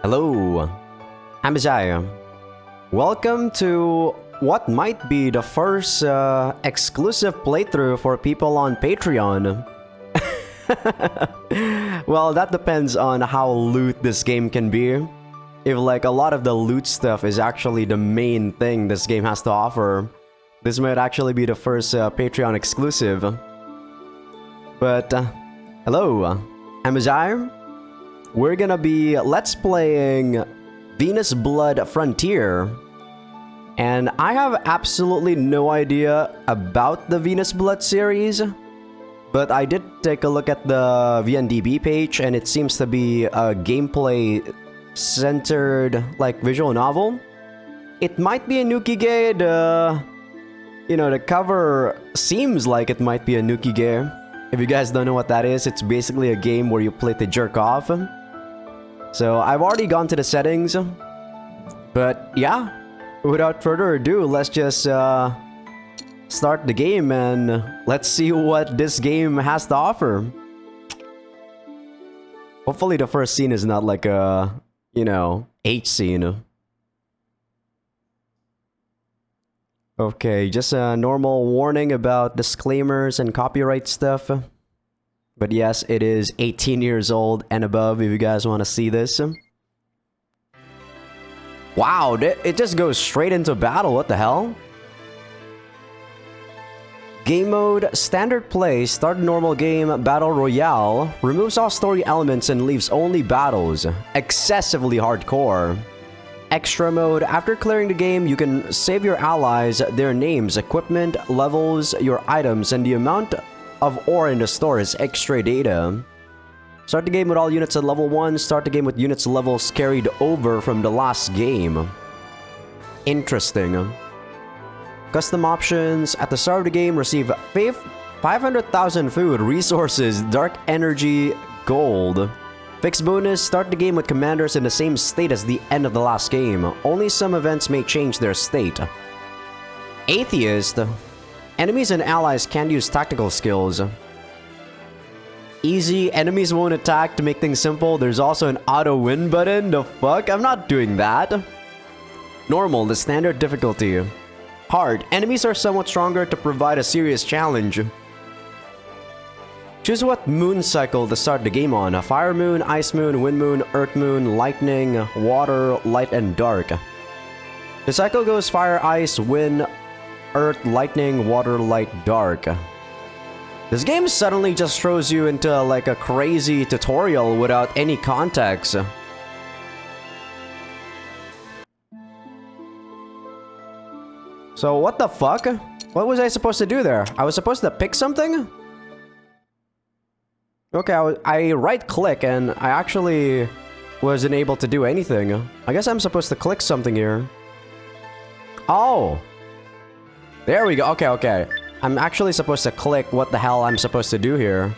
Hello, I'm Azaikyousuke. Welcome to what might be the first exclusive playthrough for people on Patreon. Well, that depends on how loot this game can be. If like a lot of the loot stuff is actually the main thing this game has to offer, this might actually be the first Patreon exclusive. But hello, I'm Azaikyousuke. We're gonna be let's playing VenusBlood Frontier. And I have absolutely no idea about the VenusBlood series, but I did take a look at the VNDB page and it seems to be a gameplay centered like visual novel. It might be a Nukige. The cover seems like it might be a Nukige. If you guys don't know what that is, it's basically a game where you play to jerk off. So I've already gone to the settings, but yeah, without further ado, let's just start the game and let's see what this game has to offer. Hopefully the first scene is not like a, H scene. Okay, just a normal warning about disclaimers and copyright stuff. But yes, it is 18 years old and above if you guys want to see this. Wow, it just goes straight into battle, what the hell? Game mode, standard play, start normal game, battle royale, removes all story elements and leaves only battles, excessively hardcore. Extra mode, after clearing the game, you can save your allies, their names, equipment, levels, your items, and the amount of ore in the store is extra data. Start the game with all units at level 1. Start the game with units levels carried over from the last game. Interesting. Custom options. At the start of the game, receive 500,000 food, resources, dark energy, gold. Fixed bonus. Start the game with commanders in the same state as the end of the last game. Only some events may change their state. Atheist. Enemies and allies can't use tactical skills. Easy, enemies won't attack. To make things simple, there's also an auto win button. The fuck? I'm not doing that. Normal, the standard difficulty. Hard, enemies are somewhat stronger to provide a serious challenge. Choose what moon cycle to start the game on. A fire moon, ice moon, wind moon, earth moon, lightning, water, light, and dark. The cycle goes fire, ice, wind, earth, lightning, water, light, dark. This game suddenly just throws you into like a crazy tutorial without any context. So what the fuck? What was I supposed to do there? I was supposed to pick something? Okay, I right click and I actually wasn't able to do anything. I guess I'm supposed to click something here. Oh! There we go. Okay. I'm actually supposed to click what the hell I'm supposed to do here.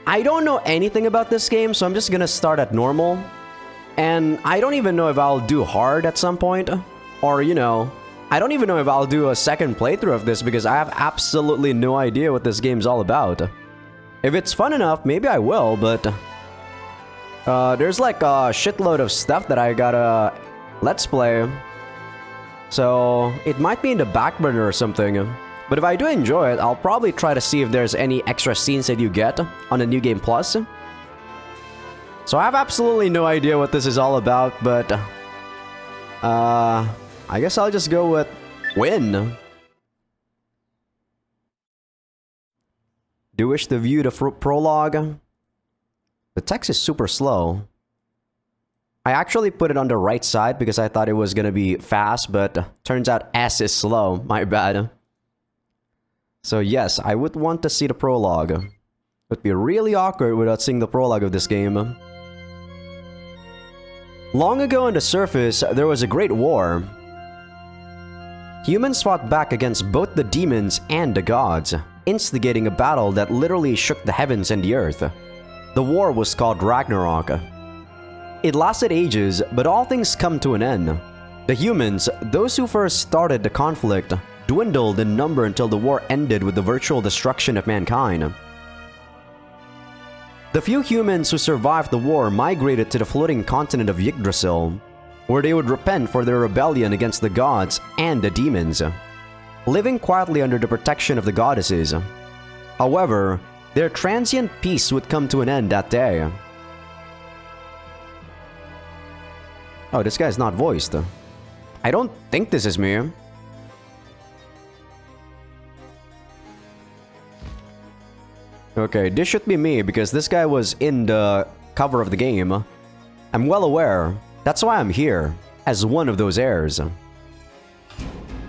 I don't know anything about this game, so I'm just gonna start at normal. And I don't even know if I'll do hard at some point. Or, I don't even know if I'll do a second playthrough of this because I have absolutely no idea what this game's all about. If it's fun enough, maybe I will, but... there's like a shitload of stuff that I gotta let's play. So, it might be in the back burner or something. But if I do enjoy it, I'll probably try to see if there's any extra scenes that you get on the New Game Plus. So I have absolutely no idea what this is all about, but... I guess I'll just go with win. Do you wish to view the prologue? The text is super slow. I actually put it on the right side because I thought it was gonna be fast, but turns out S is slow. My bad. So yes, I would want to see the prologue. It would be really awkward without seeing the prologue of this game. Long ago on the surface, there was a great war. Humans fought back against both the demons and the gods, instigating a battle that literally shook the heavens and the earth. The war was called Ragnarok. It lasted ages, but all things come to an end. The humans, those who first started the conflict, dwindled in number until the war ended with the virtual destruction of mankind. The few humans who survived the war migrated to the floating continent of Yggdrasil, where they would repent for their rebellion against the gods and the demons, living quietly under the protection of the goddesses. However, their transient peace would come to an end that day. Oh, this guy's not voiced. I don't think this is me. Okay, this should be me because this guy was in the cover of the game. I'm well aware. That's why I'm here, as one of those heirs.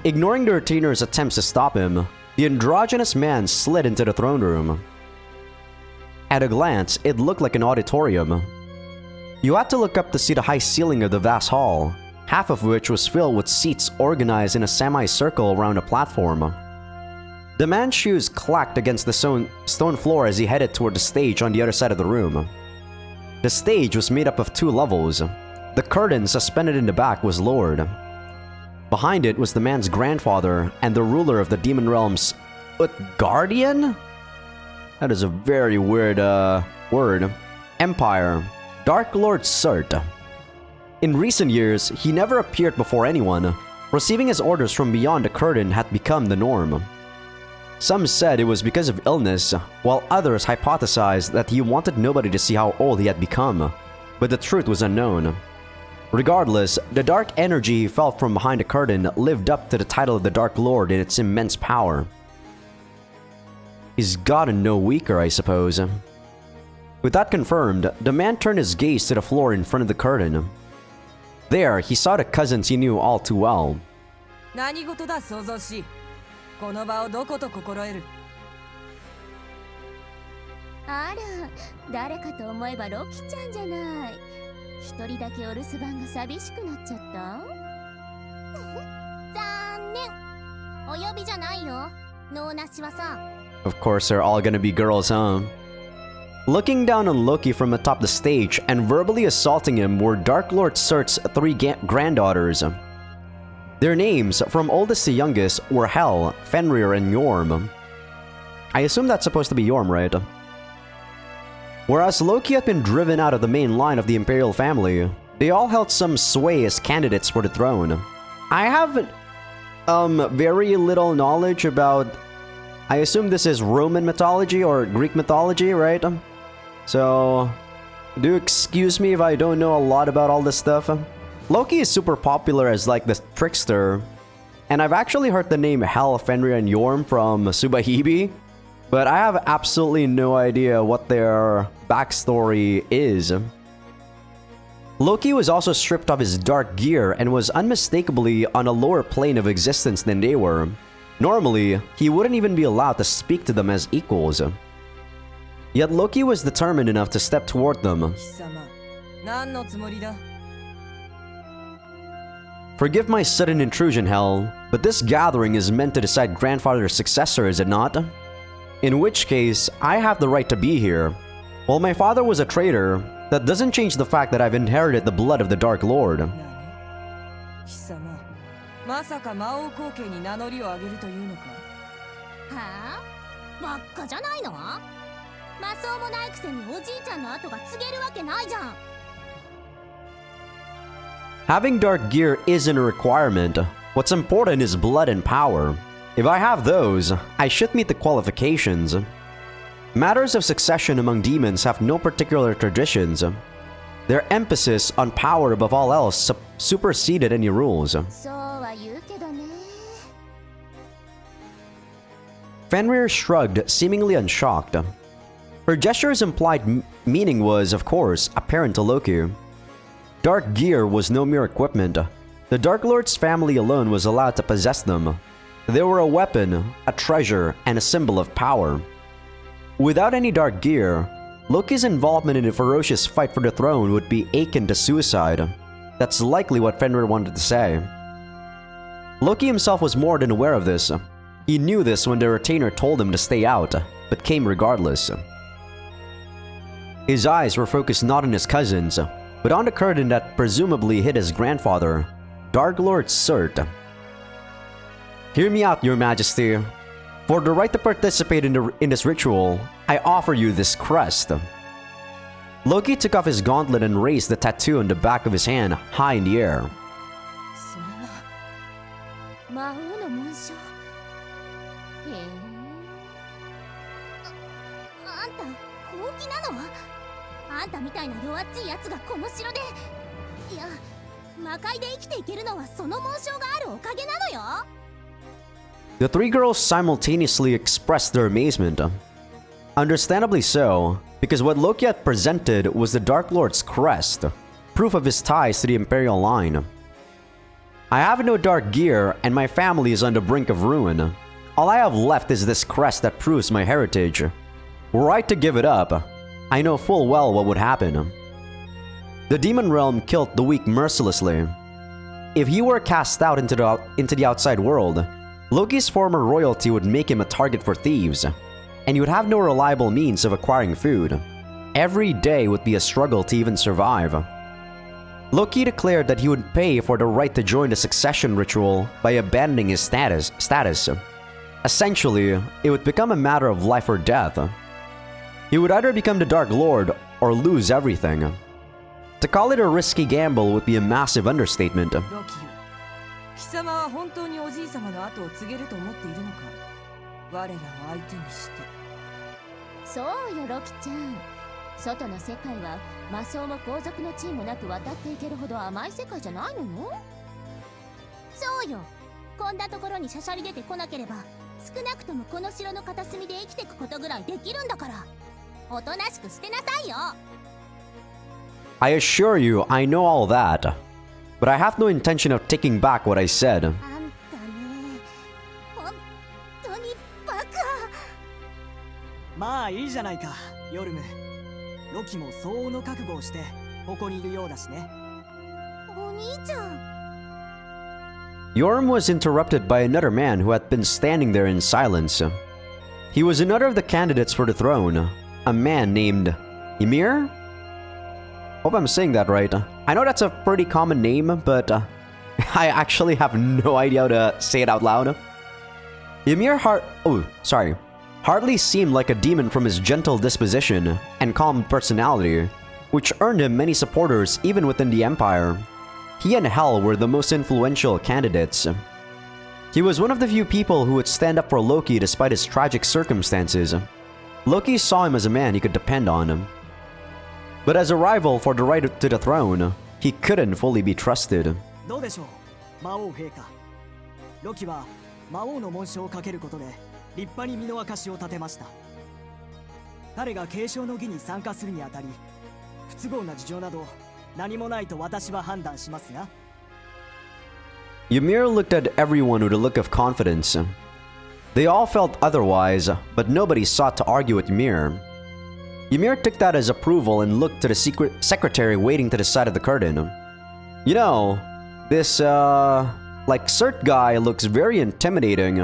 Ignoring the retainer's attempts to stop him, the androgynous man slid into the throne room. At a glance, it looked like an auditorium. You had to look up to see the high ceiling of the vast hall, half of which was filled with seats organized in a semicircle around a platform. The man's shoes clacked against the stone floor as he headed toward the stage on the other side of the room. The stage was made up of 2 levels. The curtain suspended in the back was lowered. Behind it was the man's grandfather and the ruler of the demon realms, Utgardian? That is a very weird word. Empire. Dark Lord Surt. In recent years, he never appeared before anyone. Receiving his orders from beyond the curtain had become the norm. Some said it was because of illness, while others hypothesized that he wanted nobody to see how old he had become, but the truth was unknown. Regardless, the dark energy he felt from behind the curtain lived up to the title of the Dark Lord in its immense power. He's gotten no weaker, I suppose. With that confirmed, the man turned his gaze to the floor in front of the curtain. There, he saw the cousins he knew all too well. 何事だ想像しこの場をどこと心得るあら誰かと思えばロキちゃんじゃない一人だけお留守番が寂しくなっちゃった残念お呼びじゃないよ脳なしはさ Of course, they're all gonna be girls, huh? Looking down on Loki from atop the stage and verbally assaulting him were Dark Lord Surt's 3 granddaughters. Their names, from oldest to youngest, were Hel, Fenrir, and Yorm. I assume that's supposed to be Yorm, right? Whereas Loki had been driven out of the main line of the Imperial family, they all held some sway as candidates for the throne. I have very little knowledge about... I assume this is Roman mythology or Greek mythology, right? So, do excuse me if I don't know a lot about all this stuff. Loki is super popular as like the trickster, and I've actually heard the name Hel, Fenrir, and Yorm from Subahibi, but I have absolutely no idea what their backstory is. Loki was also stripped of his dark gear and was unmistakably on a lower plane of existence than they were. Normally, he wouldn't even be allowed to speak to them as equals. Yet Loki was determined enough to step toward them. 貴様何のつもりだ Forgive my sudden intrusion, Hel, but this gathering is meant to decide grandfather's successor, is it not? In which case, I have the right to be here. While my father was a traitor, that doesn't change the fact that I've inherited the blood of the Dark Lord. 何貴様まさか魔王後継に名乗りを上げるというのかはあばっかじゃないの魔装もないくせにおじいちゃんの後が告げるわけないじゃん Having dark gear isn't a requirement. What's important is blood and power. If I have those, I should meet the qualifications. Matters of succession among demons have no particular traditions. Their emphasis on power above all else superseded any rules. そうは言うけどね Fenrir shrugged, seemingly unshocked. Her gesture's implied meaning was, of course, apparent to Loki. Dark gear was no mere equipment. The Dark Lord's family alone was allowed to possess them. They were a weapon, a treasure, and a symbol of power. Without any dark gear, Loki's involvement in a ferocious fight for the throne would be akin to suicide. That's likely what Fenrir wanted to say. Loki himself was more than aware of this. He knew this when the retainer told him to stay out, but came regardless. His eyes were focused not on his cousins, but on the curtain that presumably hid his grandfather, Dark Lord Surt. Hear me out, Your Majesty. For the right to participate in this ritual, I offer you this crest. Loki took off his gauntlet and raised the tattoo on the back of his hand high in the air. それが魔王の紋章。へえ。あんた本気なの？あんたみたいな弱っちいやつがこの城で。いや、魔界で生きていけるのはその紋章があるおかげなのよ。The three girls simultaneously expressed their amazement. Understandably so, because what Loki had presented was the Dark Lord's crest, proof of his ties to the Imperial line. I have no dark gear, and my family is on the brink of ruin. All I have left is this crest that proves my heritage. Were I to give it up, I know full well what would happen. The demon realm killed the weak mercilessly. If he were cast out into the outside world, Loki's former royalty would make him a target for thieves, and he would have no reliable means of acquiring food. Every day would be a struggle to even survive. Loki declared that he would pay for the right to join the succession ritual by abandoning his status. Essentially, it would become a matter of life or death. He would either become the Dark Lord or lose everything. To call it a risky gamble would be a massive understatement. ロキよ、貴様は本当におじい様の後を継げると思っているのか。我らを相手にして。そうよロキちゃん。外の世界は魔装も皇族の地位もなく渡っていけるほど甘い世界じゃないのよ。そうよ。こんなところにしゃしゃり出てこなければ少なくともこの城の片隅で生きていくことぐらいできるんだから、おとなしくしてなさいよ。I assure you, I know all that, but I have no intention of taking back what I said. あんたね、本当にバカ。まあいいじゃないか、ヨルム。ロキも相応の覚悟をしてここにいるようだしね。お兄ちゃん。Yorm was interrupted by another man who had been standing there in silence. He was another of the candidates for the throne, a man named Ymir? Hope I'm saying that right. I know that's a pretty common name, but I actually have no idea how to say it out loud. Ymir hardly seemed like a demon from his gentle disposition and calm personality, which earned him many supporters even within the Empire. He and Hel were the most influential candidates. He was one of the few people who would stand up for Loki despite his tragic circumstances. Loki saw him as a man he could depend on. But as a rival for the right to the throne, he couldn't fully be trusted. どうでしょう、魔王陛下。ロキは魔王の紋章をかけることで立派に身の証を立てました。彼が継承の儀に参加するにあたり、不都合な事情など何もないと私は判断しますが。Ymir looked at everyone with a look of confidence. They all felt otherwise, but nobody sought to argue with Ymir. Ymir took that as approval and looked to the secretary waiting to the side of the curtain. You know, this, Cert guy looks very intimidating.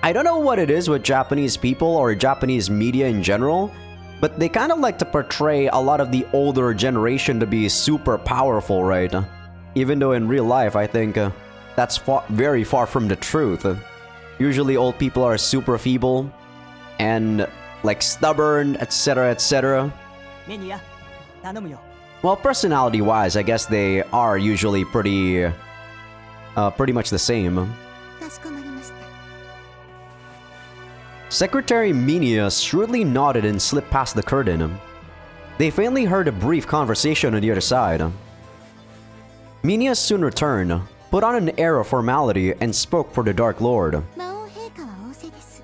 I don't know what it is with Japanese people or Japanese media in general, but they kind of like to portray a lot of the older generation to be super powerful, right? Even though in real life, I think that's very far from the truth. Usually old people are super feeble and like stubborn, etc, etc. メニア、頼むよ。 Well, personality-wise, I guess they are usually pretty much the same. かしこまりました。 Secretary Minia shrewdly nodded and slipped past the curtain. They faintly heard a brief conversation on the other side. Minia soon returned, put on an air of formality, and spoke for the Dark Lord. 魔王陛下は仰せです。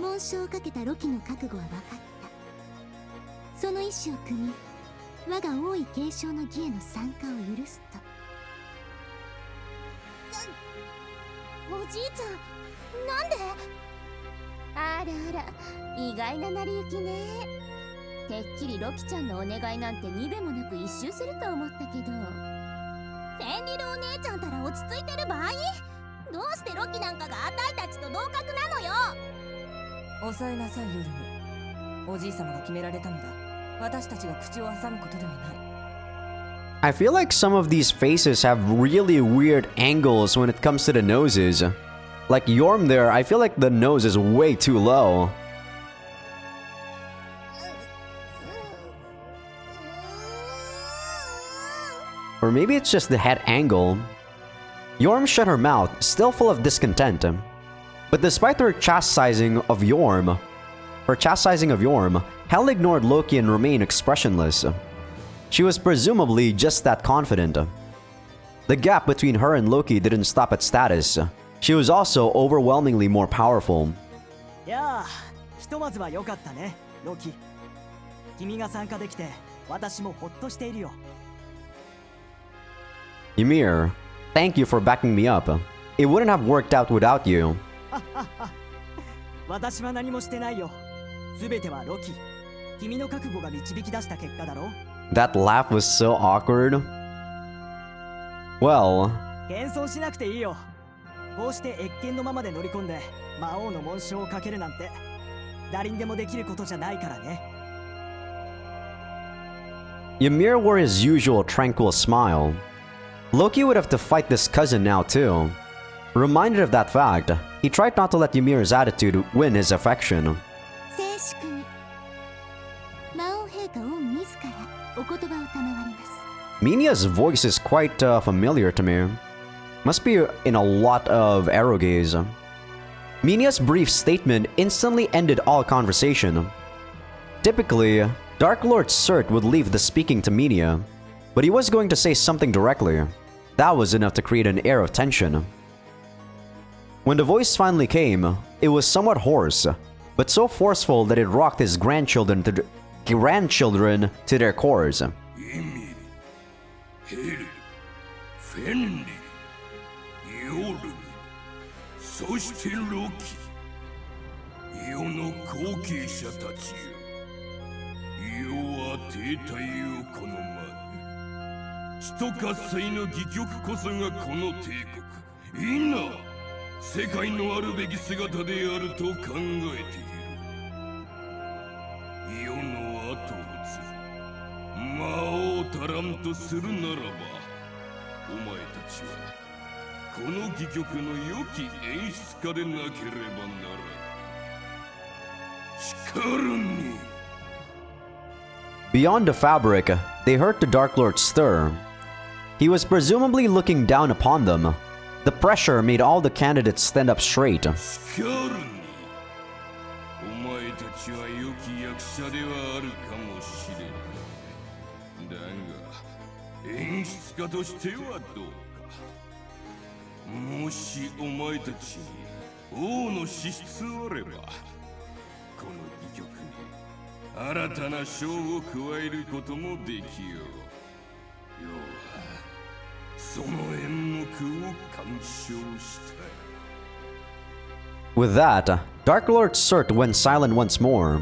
紋章をかけたロキの覚悟は分かった。その意志を汲み、我が王位継承の儀への参加を許すと。おじいちゃん、なんで？あらあら、意外な成り行きね。てっきりロキちゃんのお願いなんてにべもなく一周すると思ったけど。フェンリルお姉ちゃんたら落ち着いてる場合？どうしてロキなんかがあたいたちと同格なのよ。抑えなさいヨルム。おじい様が決められたのだ。私たちが口を挟むことではない。I feel like some of these faces have really weird angles when it comes to the noses. Like Yorm there, I feel like the nose is way too low. Or maybe it's just the head angle. Yorm shut her mouth, still full of discontent. But despite her chastising of Yorm, Hel ignored Loki and remained expressionless. She was presumably just that confident. The gap between her and Loki didn't stop at status. She was also overwhelmingly more powerful. やあ、ひとまずは良かったね、ロキ。君が参加できて、私もほっとしているよ。Ymir, thank you for backing me up. It wouldn't have worked out without you. 私は何もしてないよ。すべてはロキ。君の覚悟が導き出した結果だろ。That laugh was so awkward. Well, 謙遜しなくていいよ。こうして謁見のままで乗り込んで魔王の紋章をかけるなんて誰にでもできることじゃないからね。Ymir wore his usual tranquil smile. Loki would have to fight this cousin now too. Reminded of that fact, he tried not to let Ymir's attitude win his affection. 静粛に魔王陛下を自らお言葉を賜ります。Minia's voice is quite familiar to me. Must be in a lot of erogaze. Minia's brief statement instantly ended all conversation. Typically, Dark Lord Surt would leave the speaking to Minia, but he was going to say something directly. That was enough to create an air of tension. When the voice finally came, it was somewhat hoarse, but so forceful that it rocked his grandchildren to their cores. そしてロキ、世の後継者たちよ。世は停滞を好まぬ。地と喝采の戯曲こそがこの帝国。いな、世界のあるべき姿であると考えている。世の後を継ぎ、魔王足らんとするならば、お前たちはこの戯曲の良き演出家でなければならん。しかるに。Beyond the fabric, they heard the Dark Lord stir. He was presumably looking down upon them. The pressure made all the candidates stand up straight. しかるに。お前たちは良き役者ではあるかもしれん。だが、演出家としてはどうか。もしお前たちに王の資質あれば、この戯曲に新たな章を加えることもできよう。要はその演目を鑑賞したい。With that, Dark Lord Surt went silent once more.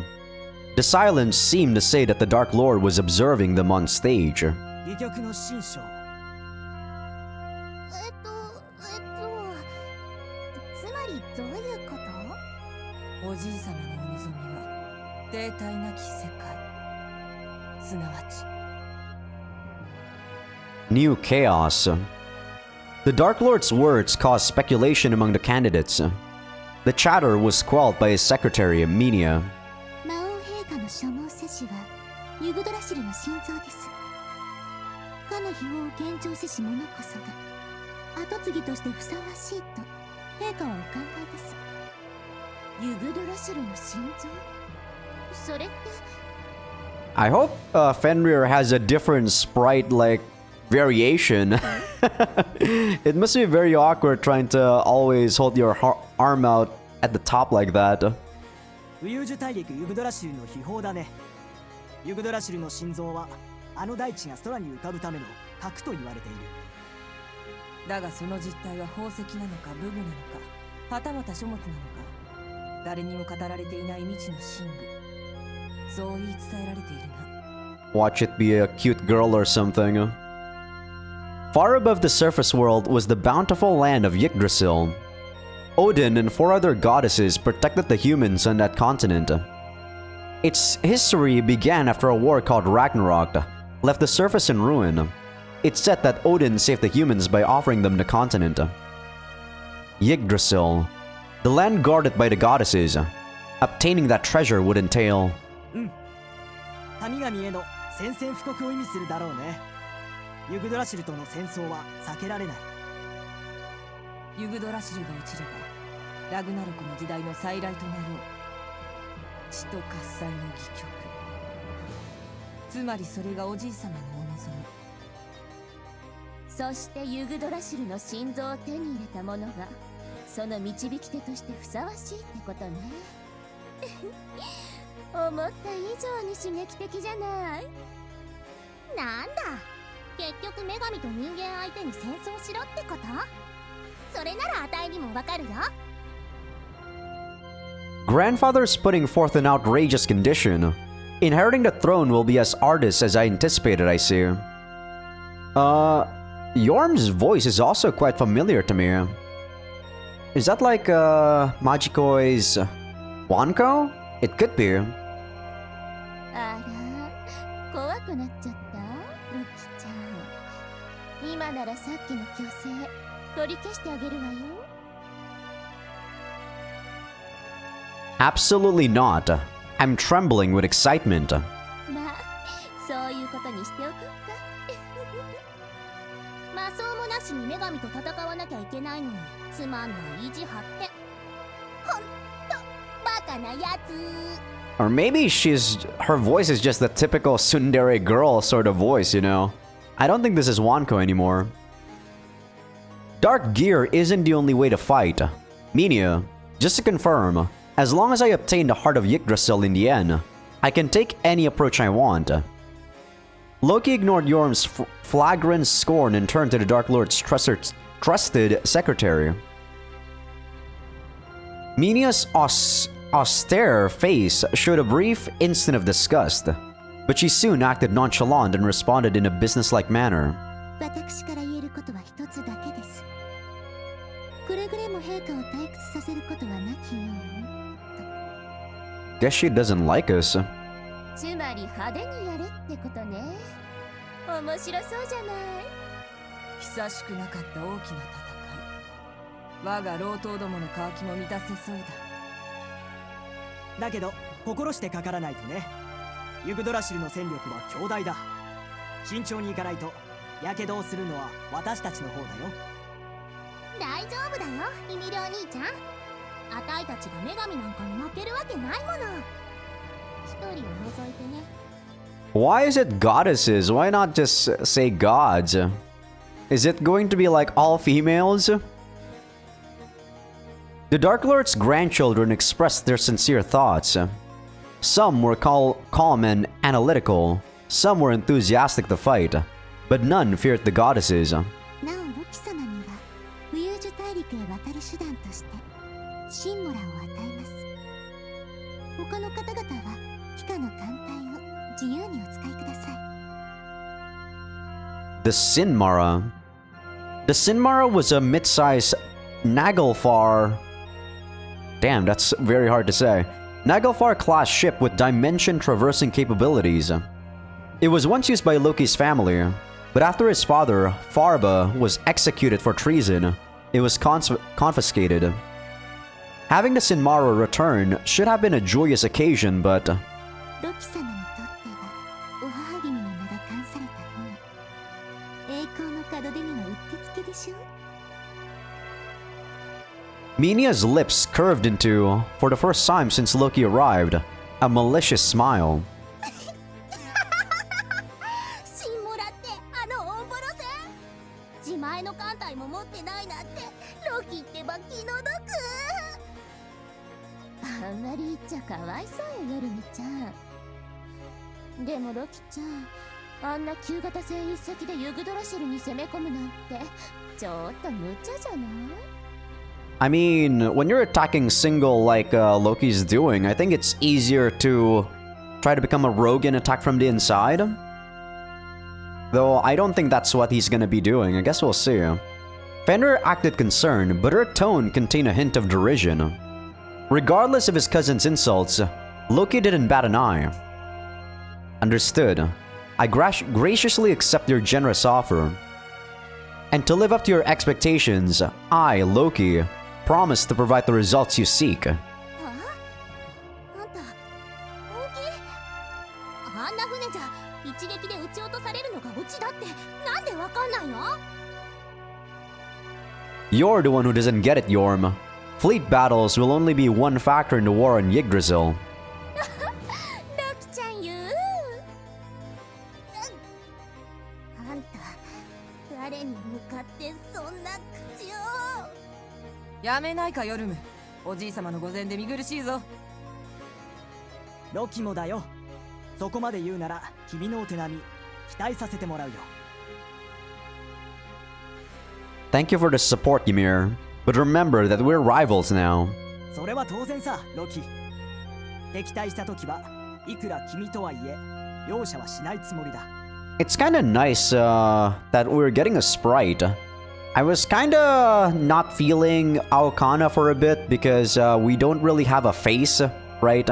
The silence seemed to say that the Dark Lord was observing them on stage. 戯曲の新章。つまりどういうこと？おじい様のお望みは停滞なき世界、すなわち New chaos. The Dark Lord's words caused speculation among the candidates. The chatter was quelled by his secretary, Minia. 魔王陛下の所望世子はユグドラシルの心臓です。かの秘宝幻聴世子モノこそが跡継ぎとしてふさわしいと陛下はお考えです。ユグドラシルの心臓？それって I hope Fenrir has a different sprite-like variation. It must be very awkward trying to always hold your arm out at the top like that. ウユージュ大陸ユグドラシルの秘宝だね。ユグドラシルの心臓はあの大地が空に浮かぶための核と言われている。だがその実態は宝石なのか武具なのか、はたまた書物なのか、誰にも語られていない未知の真具、そう言い伝えられているな。 Watch it be a cute girl or something. Far above the surface world was the bountiful land of Yggdrasil. Odin and 4 other goddesses protected the humans on that continent. Its history began after a war called Ragnarok left the surface in ruin. It's said that Odin saved the humans by offering them the continent. Yggdrasil, the land guarded by the goddesses. Obtaining that treasure would entail... 神々への宣戦布告を意味するだろうね。ユグドラシルとの戦争は避けられない。ユグドラシルが落ちればラグナロクの時代の再来となろう。血と喝采の戯曲、つまりそれがおじい様のお望み。そしてユグドラシルの心臓を手に入れた者がその導き手としてふさわしいってことね。思った以上に刺激的じゃない。なんだ、結局女神と人間相手に戦争しろってこと？それならあたいにもわかるよ。 Grandfather's putting forth an outrageous condition. Inheriting the throne will be as arduous as I anticipated, I see. Yorm's voice is also quite familiar to me. Is that like, Majikoi's Wanko? It could be. あら、怖くなっちゃったルキちゃん。今ならさっきの虚勢取り消してあげるわよ。 Absolutely not. I'm trembling with excitement. まあ、そういうことにしておこうか。魔装もなしに女神と戦わなきゃいけないのにつまんない意地張って。ほんとバカなやつ。 Or maybe her voice is just the typical tsundere girl sort of voice, you know? I don't think this is Wanko anymore. Dark gear isn't the only way to fight. Minia, just to confirm, as long as I obtain the heart of Yggdrasil in the end, I can take any approach I want. Loki ignored Yorm's flagrant scorn and turned to the Dark Lord's trusted secretary. Minia's austere face showed a brief instant of disgust, but she soon acted nonchalant and responded in a businesslike manner. 私から言えることは一つだけです。くれぐれも陛下を退屈させることはなきように。 Guess she doesn't like us. つまり派手にやれってことね。面白そうじゃない。久しくなかった大きな戦い。我が老頭どもの渇きも満たせそうだ。だけど心してかからないとね。ユグドラシルの戦力は強大だ。慎重にいかないとやけどをするのは私たちの方だよ。大丈夫だよ、イミリお兄ちゃん。あたいたちが女神なんかに負けるわけないもの。一人を除いてね。 Why is it goddesses? Why not just say gods? Is it going to be like all females? The Dark Lord's grandchildren expressed their sincere thoughts. Some were calm and analytical, some were enthusiastic to fight, but none feared the goddesses. なおロキ様には浮遊樹大陸へ渡る手段としてシンモラを与えます。他の方々は機下の艦隊を自由にお使いください。 The Sinmara. The Sinmara was a mid-sized Naglfar. Damn, that's very hard to say. Naglfar-class ship with dimension-traversing capabilities. It was once used by Loki's family, but after his father, Farba, was executed for treason, it was confiscated. Having the Sinmara return should have been a joyous occasion, but... ロキ様にとってはお母君の名が冠された船。栄光の門出にはうってつけでしょ。 Minia's lips curved into, for the first time since Loki arrived, a malicious smile. シンモラってあの大ボロ船？自前の艦隊も持ってないなんてロキってば気の毒。あんまり言っちゃかわいそうよ、ヨルミちゃん。でもロキちゃん、あんな旧型船一隻でユグドラシルに攻め込むなんてちょっと無茶じゃない？ I mean, when you're attacking single like Loki's doing, I think it's easier to try to become a rogue and attack from the inside. Though I don't think that's what he's gonna be doing. I guess we'll see. Fenrir acted concerned, but her tone contained a hint of derision. Regardless of his cousin's insults, Loki didn't bat an eye. Understood. I graciously accept your generous offer. And to live up to your expectations, I, Loki, promise to provide the results you seek. あんた本気？あんな船じゃ一撃で撃ち落とされるのがオチだってなんでわないの？ You're the one who doesn't get it, Yorm. Fleet battles will only be one factor in the war on Yggdrasil. ロキちゃん言う。あんた誰に向かってそんな口を。やめないかヨルム。おじい様の御前で見苦しいぞ。ロキもだよ。そこまで言うなら君のお手並み期待させてもらうよ。 Thank you for the support, Ymir. But remember that we're rivals now. それは当然さ、ロキ。敵対した時はいくら君とはいえ容赦はしないつもりだ。 It's kinda nice that we're getting a sprite. I was kinda not feeling Aokana for a bit because we don't really have a face, right?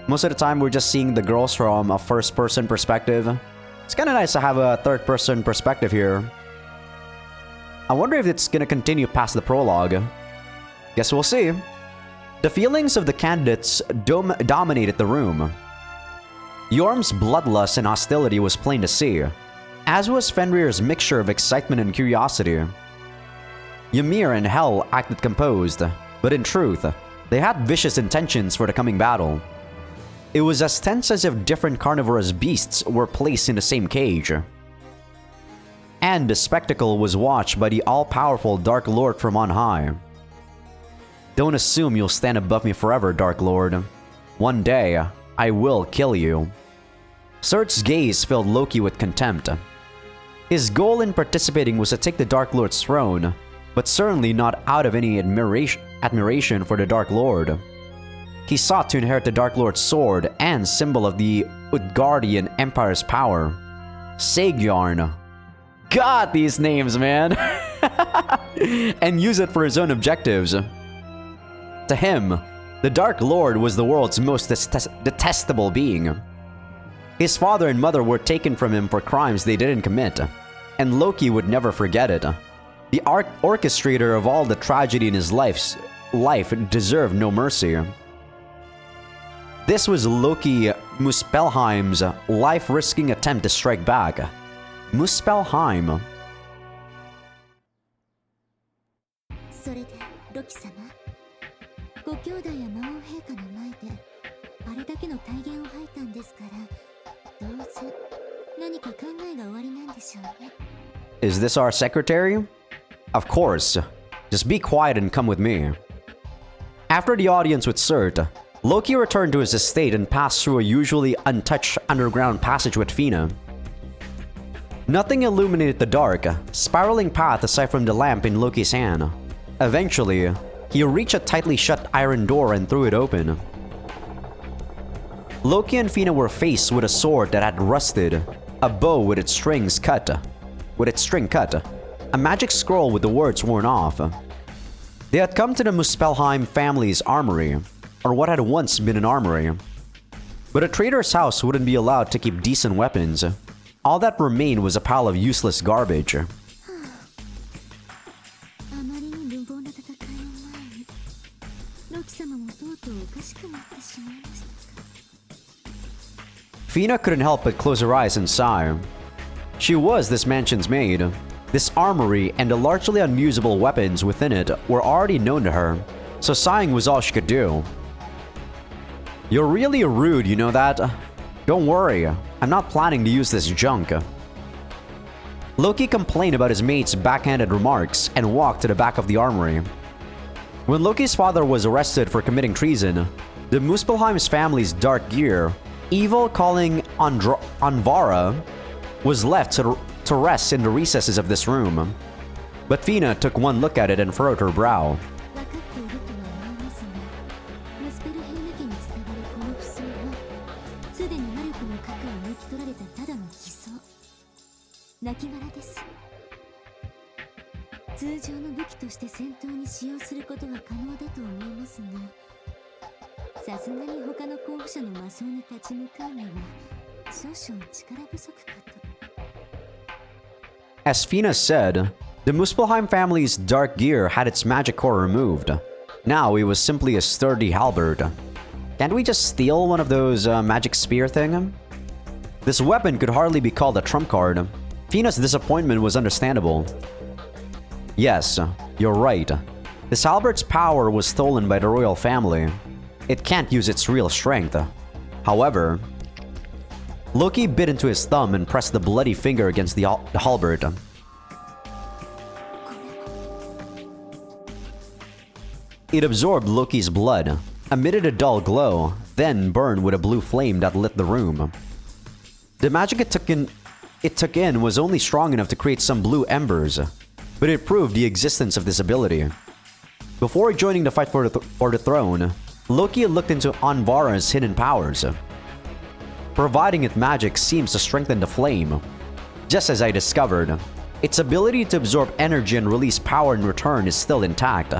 Most of the time we're just seeing the girls from a first-person perspective. It's kinda nice to have a third-person perspective here. I wonder if it's gonna continue past the prologue. Guess we'll see. The feelings of the candidates dominated the room. Yorm's bloodlust and hostility was plain to see, as was Fenrir's mixture of excitement and curiosity. Ymir and Hel acted composed, but in truth, they had vicious intentions for the coming battle. It was as tense as if different carnivorous beasts were placed in the same cage. And the spectacle was watched by the all-powerful Dark Lord from on high. Don't assume you'll stand above me forever, Dark Lord. One day, I will kill you. Surt's gaze filled Loki with contempt. His goal in participating was to take the Dark Lord's throne, but certainly not out of any admiration for the Dark Lord. He sought to inherit the Dark Lord's sword and symbol of the Utgardian Empire's power. Saegjarn. God, these names, man! And use it for his own objectives. To him, the Dark Lord was the world's most detestable being. His father and mother were taken from him for crimes they didn't commit, and Loki would never forget it. The orchestrator of all the tragedy in his life deserved no mercy. This was Loki Muspelheim's life-risking attempt to strike back. Muspelheim. それでロキ様、ご兄弟や魔王陛下の前であれだけの大言を吐いたんですから、どうせ何か考えがおありなんでしょうね。 Is this our secretary? Of course. Just be quiet and come with me. After the audience with Surt, Loki returned to his estate and passed through a usually untouched underground passage with Fina. Nothing illuminated the dark, spiraling path aside from the lamp in Loki's hand. Eventually, he reached a tightly shut iron door and threw it open. Loki and Fina were faced with a sword that had rusted, a bow with its string cut, a magic scroll with the words worn off. They had come to the Muspelheim family's armory, or what had once been an armory. But a trader's house wouldn't be allowed to keep decent weapons. All that remained was a pile of useless garbage. あまりに無謀な戦いの前にロキ様もとうとうおかしくなってしまいましたか。 Fina couldn't help but close her eyes and sigh. She was this mansion's maid. This armory and the largely unusable weapons within it were already known to her, so sighing was all she could do. You're really rude, you know that? Don't worry, I'm not planning to use this junk. Loki complained about his mate's backhanded remarks and walked to the back of the armory. When Loki's father was arrested for committing treason, the Muspelheim's family's dark gear, evil calling Anvara, was left to rest in the recesses of this room. But Fina took one look at it and furrowed her brow. 分かっているとは思いますが、ムスペルヘイム家に伝わるこの不装は、すでに魔力の核を抜き取られたただの偽装。亡骸です。通常の武器として戦闘に使用することは可能だと思いますが、さすがに他の候補者の魔装に立ち向かうには少々力不足かと。 As Fina said, the Muspelheim family's dark gear had its magic core removed. Now it was simply a sturdy halberd. Can't we just steal one of those magic spear thing? This weapon could hardly be called a trump card. Fina's disappointment was understandable. Yes, you're right. This halbert's power was stolen by the royal family. It can't use its real strength. However, Loki bit into his thumb and pressed the bloody finger against the halberd. It absorbed Loki's blood, emitted a dull glow, then burned with a blue flame that lit the room. The magic it took in was only strong enough to create some blue embers, but it proved the existence of this ability. Before joining the fight for the throne, Loki looked into Anvara's hidden powers. Providing it magic seems to strengthen the flame. Just as I discovered, its ability to absorb energy and release power in return is still intact.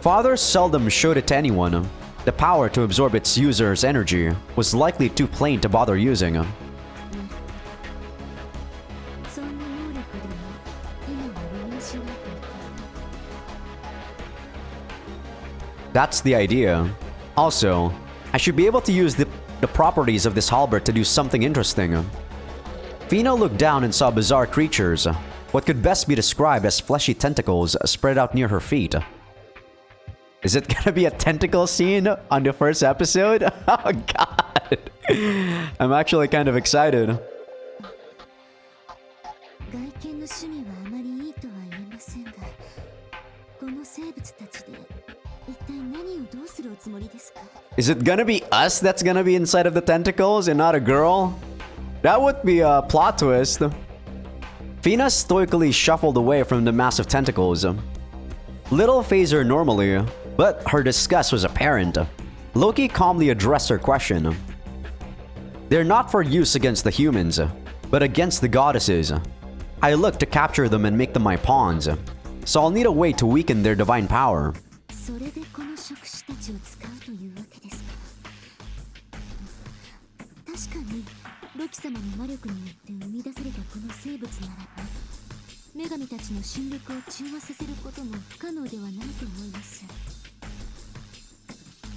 Father seldom showed it to anyone. The power to absorb its user's energy was likely too plain to bother using. That's the idea. Also, I should be able to use the properties of this halberd to do something interesting. Fina looked down and saw bizarre creatures, what could best be described as fleshy tentacles spread out near her feet. Is it gonna be a tentacle scene on the first episode? Oh god! I'm actually kind of excited. Is it gonna be us that's gonna be inside of the tentacles and not a girl? That would be a plot twist. Fina stoically shuffled away from the massive tentacles. Little phased her normally, but her disgust was apparent. Loki calmly addressed her question. They're not for use against the humans, but against the goddesses. I look to capture them and make them my pawns, so I'll need a way to weaken their divine power.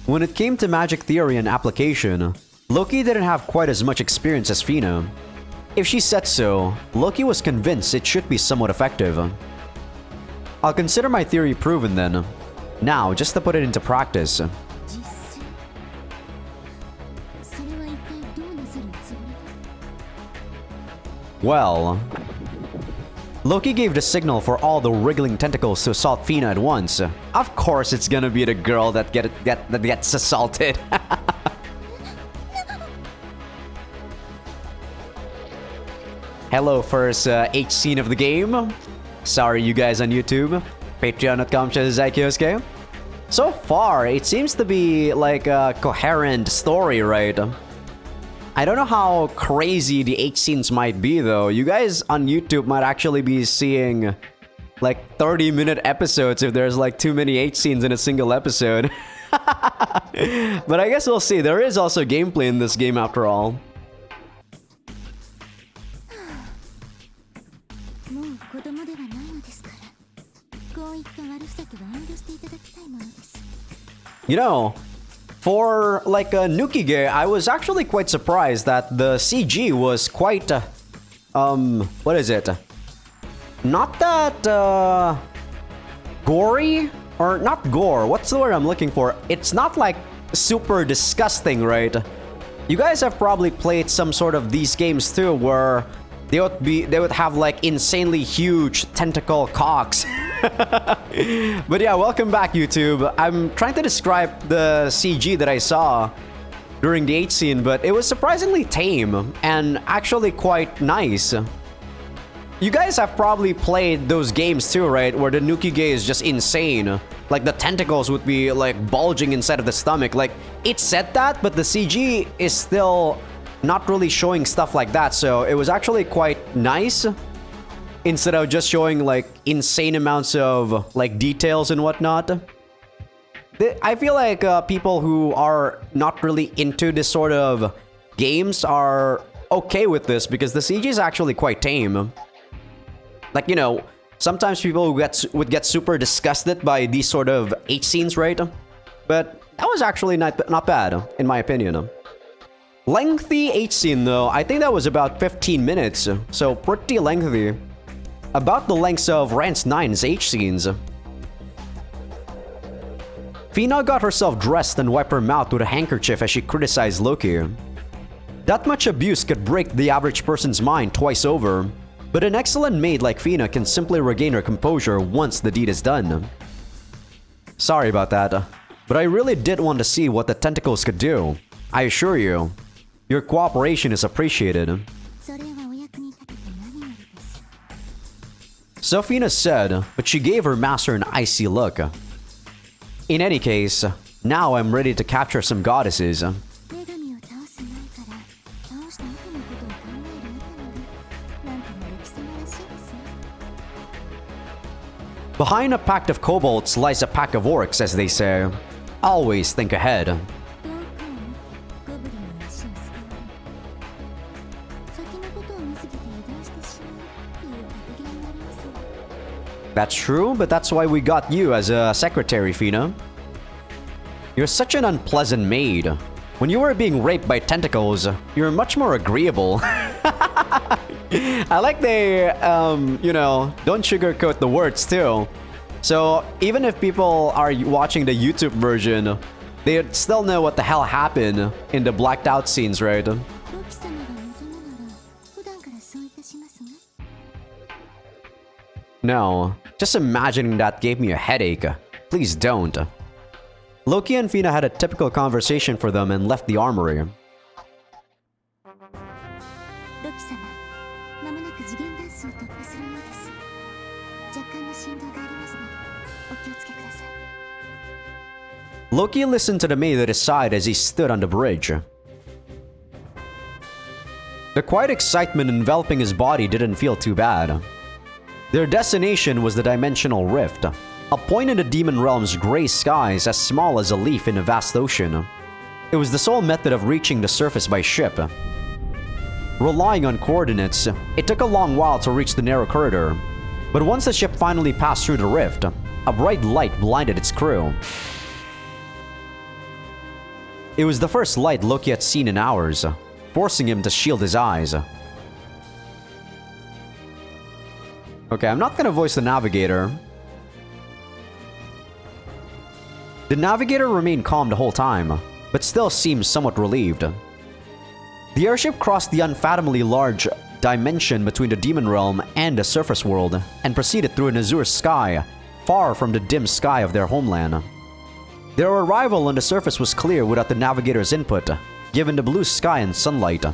When it came to magic theory and application, Loki didn't have quite as much experience as Fina. If she said so, Loki was convinced it should be somewhat effective. I'll consider my theory proven then. Now, just to put it into practice. Well, Loki gave the signal for all the wriggling tentacles to assault Fina at once. Of course it's gonna be the girl that gets assaulted. Hello, first H scene of the game. Sorry you guys on YouTube. Patreon.com/Azaikyousuke. So far, it seems to be like a coherent story, right? I don't know how crazy the H scenes might be though. You guys on YouTube might actually be seeing like 30-minute episodes if there's like too many H scenes in a single episode. But I guess we'll see. There is also gameplay in this game after all. You know, for like a Nukige, I was actually quite surprised that the CG was quite, what is it? Not that, gory? Or not gore, what's the word I'm looking for? It's not like super disgusting, right? You guys have probably played some sort of these games too, where they would have like insanely huge tentacle cocks. But yeah, welcome back YouTube. I'm trying to describe the CG that I saw during the H scene, but it was surprisingly tame and actually quite nice. You guys have probably played those games too, right? Where the Nukige is just insane. Like the tentacles would be like bulging inside of the stomach. Like it said that, but the CG is still not really showing stuff like that. So it was actually quite nice. Instead of just showing like insane amounts of like details and whatnot. I feel like people who are not really into this sort of games are okay with this because the CG is actually quite tame. Like, you know, sometimes people would get super disgusted by these sort of H scenes, right? But That was actually not bad, in my opinion. Lengthy H scene though, I think that was about 15 minutes, so pretty lengthy. About the lengths of Rance 9's H scenes. Fina got herself dressed and wiped her mouth with a handkerchief as she criticized Loki. That much abuse could break the average person's mind twice over, but an excellent maid like Fina can simply regain her composure once the deed is done. Sorry about that, but I really did want to see what the tentacles could do. I assure you, your cooperation is appreciated. それはお役に立てて何よりです。 Sophina said, but she gave her master an icy look. In any case, now I'm ready to capture some goddesses. 女神を倒す前から倒した後のことを考えるあたりがなんともルキ様らしいですね。 Behind a pack of kobolds lies a pack of orcs, as they say. Always think ahead. どうかを見てゴブリンの足をすくわれ先のことを見すぎて油断してしまうという格言になります。 That's true, but that's why we got you as a secretary, Fina. You're such an unpleasant maid. When you were being raped by tentacles, you're much more agreeable. I like they, you know, don't sugarcoat the words too. So even if people are watching the YouTube version, they still know what the hell happened in the blacked out scenes, right? ロキ様が望むなら普段からそういたしますが No, just imagining that gave me a headache. Please don't. Loki and Fina had a typical conversation for them and left the armory. ロキ様まもなく次元ダンスを突破するようです若干の振動がありますのでお気をつけください Loki listened to the maid at his side as he stood on the bridge. The quiet excitement enveloping his body didn't feel too bad. Their destination was the Dimensional Rift, a point in the demon realm's gray skies as small as a leaf in a vast ocean. It was the sole method of reaching the surface by ship. Relying on coordinates, it took a long while to reach the narrow corridor, but once the ship finally passed through the rift, a bright light blinded its crew. It was the first light Loki had seen in hours, forcing him to shield his eyes. Okay, I'm not gonna voice the navigator. The navigator remained calm the whole time, but still seemed somewhat relieved. The airship crossed the unfathomably large dimension between the demon realm and the surface world and proceeded through an azure sky, far from the dim sky of their homeland. Their arrival on the surface was clear without the navigator's input, given the blue sky and sunlight.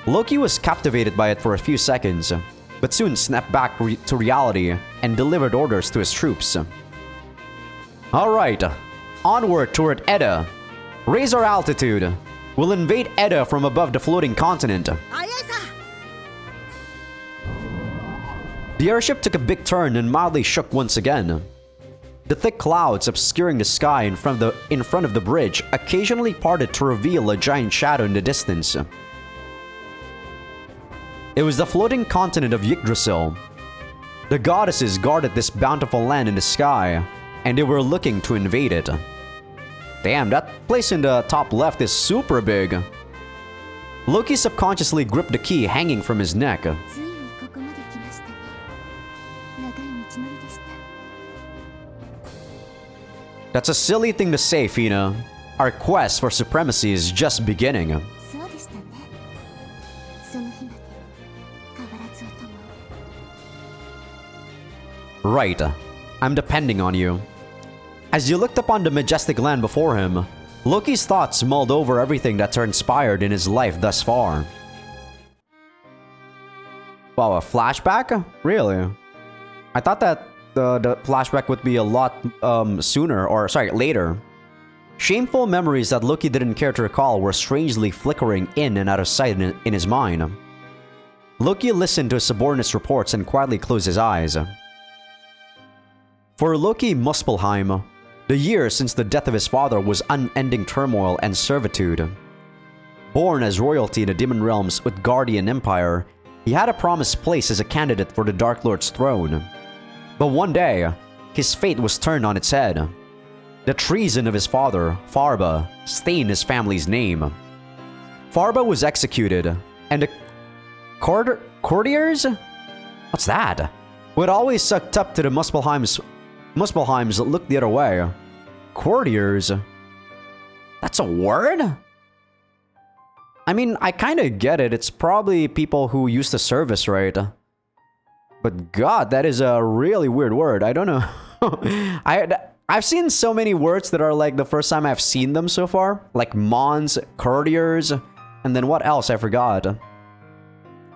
Loki was captivated by it for a few seconds, but soon snapped back to reality and delivered orders to his troops. Alright, onward toward Edda. Raise our altitude. We'll invade Edda from above the floating continent. The airship took a big turn and mildly shook once again. The thick clouds obscuring the sky in front of the bridge occasionally parted to reveal a giant shadow in the distance. It was the floating continent of Yggdrasil. The goddesses guarded this bountiful land in the sky, and they were looking to invade it. Damn, that place in the top left is super big. Loki subconsciously gripped the key hanging from his neck. ついにここまで来ましたね長い道のりでした That's a silly thing to say, Fina. Our quest for supremacy is just beginning. そうでしたねその日まで変わらずお供を Right. I'm depending on you. As you looked upon the majestic land before him, Loki's thoughts mulled over everything that transpired in his life thus far. Wow, a flashback? Really? I thought that the flashback would be a lot sooner, or sorry, later. Shameful memories that Loki didn't care to recall were strangely flickering in and out of sight in his mind. Loki listened to his subordinates' reports and quietly closed his eyes. For Loki Muspelheim, the year since the death of his father was unending turmoil and servitude. Born as royalty in the demon realm's Utgardian empire, he had a promised place as a candidate for the Dark Lord's throne. But one day, his fate was turned on its head. The treason of his father, Farba, stained his family's name. Farba was executed, and the courtiers? What's that? Who had always sucked up to the Muspelheims looked the other way. Courtiers? That's a word? I mean, I kind of get it. It's probably people who used the service, right? But God, that is a really weird word. I don't know. I've seen so many words that are like the first time I've seen them so far. Like Mons, courtiers, and then what else? I forgot.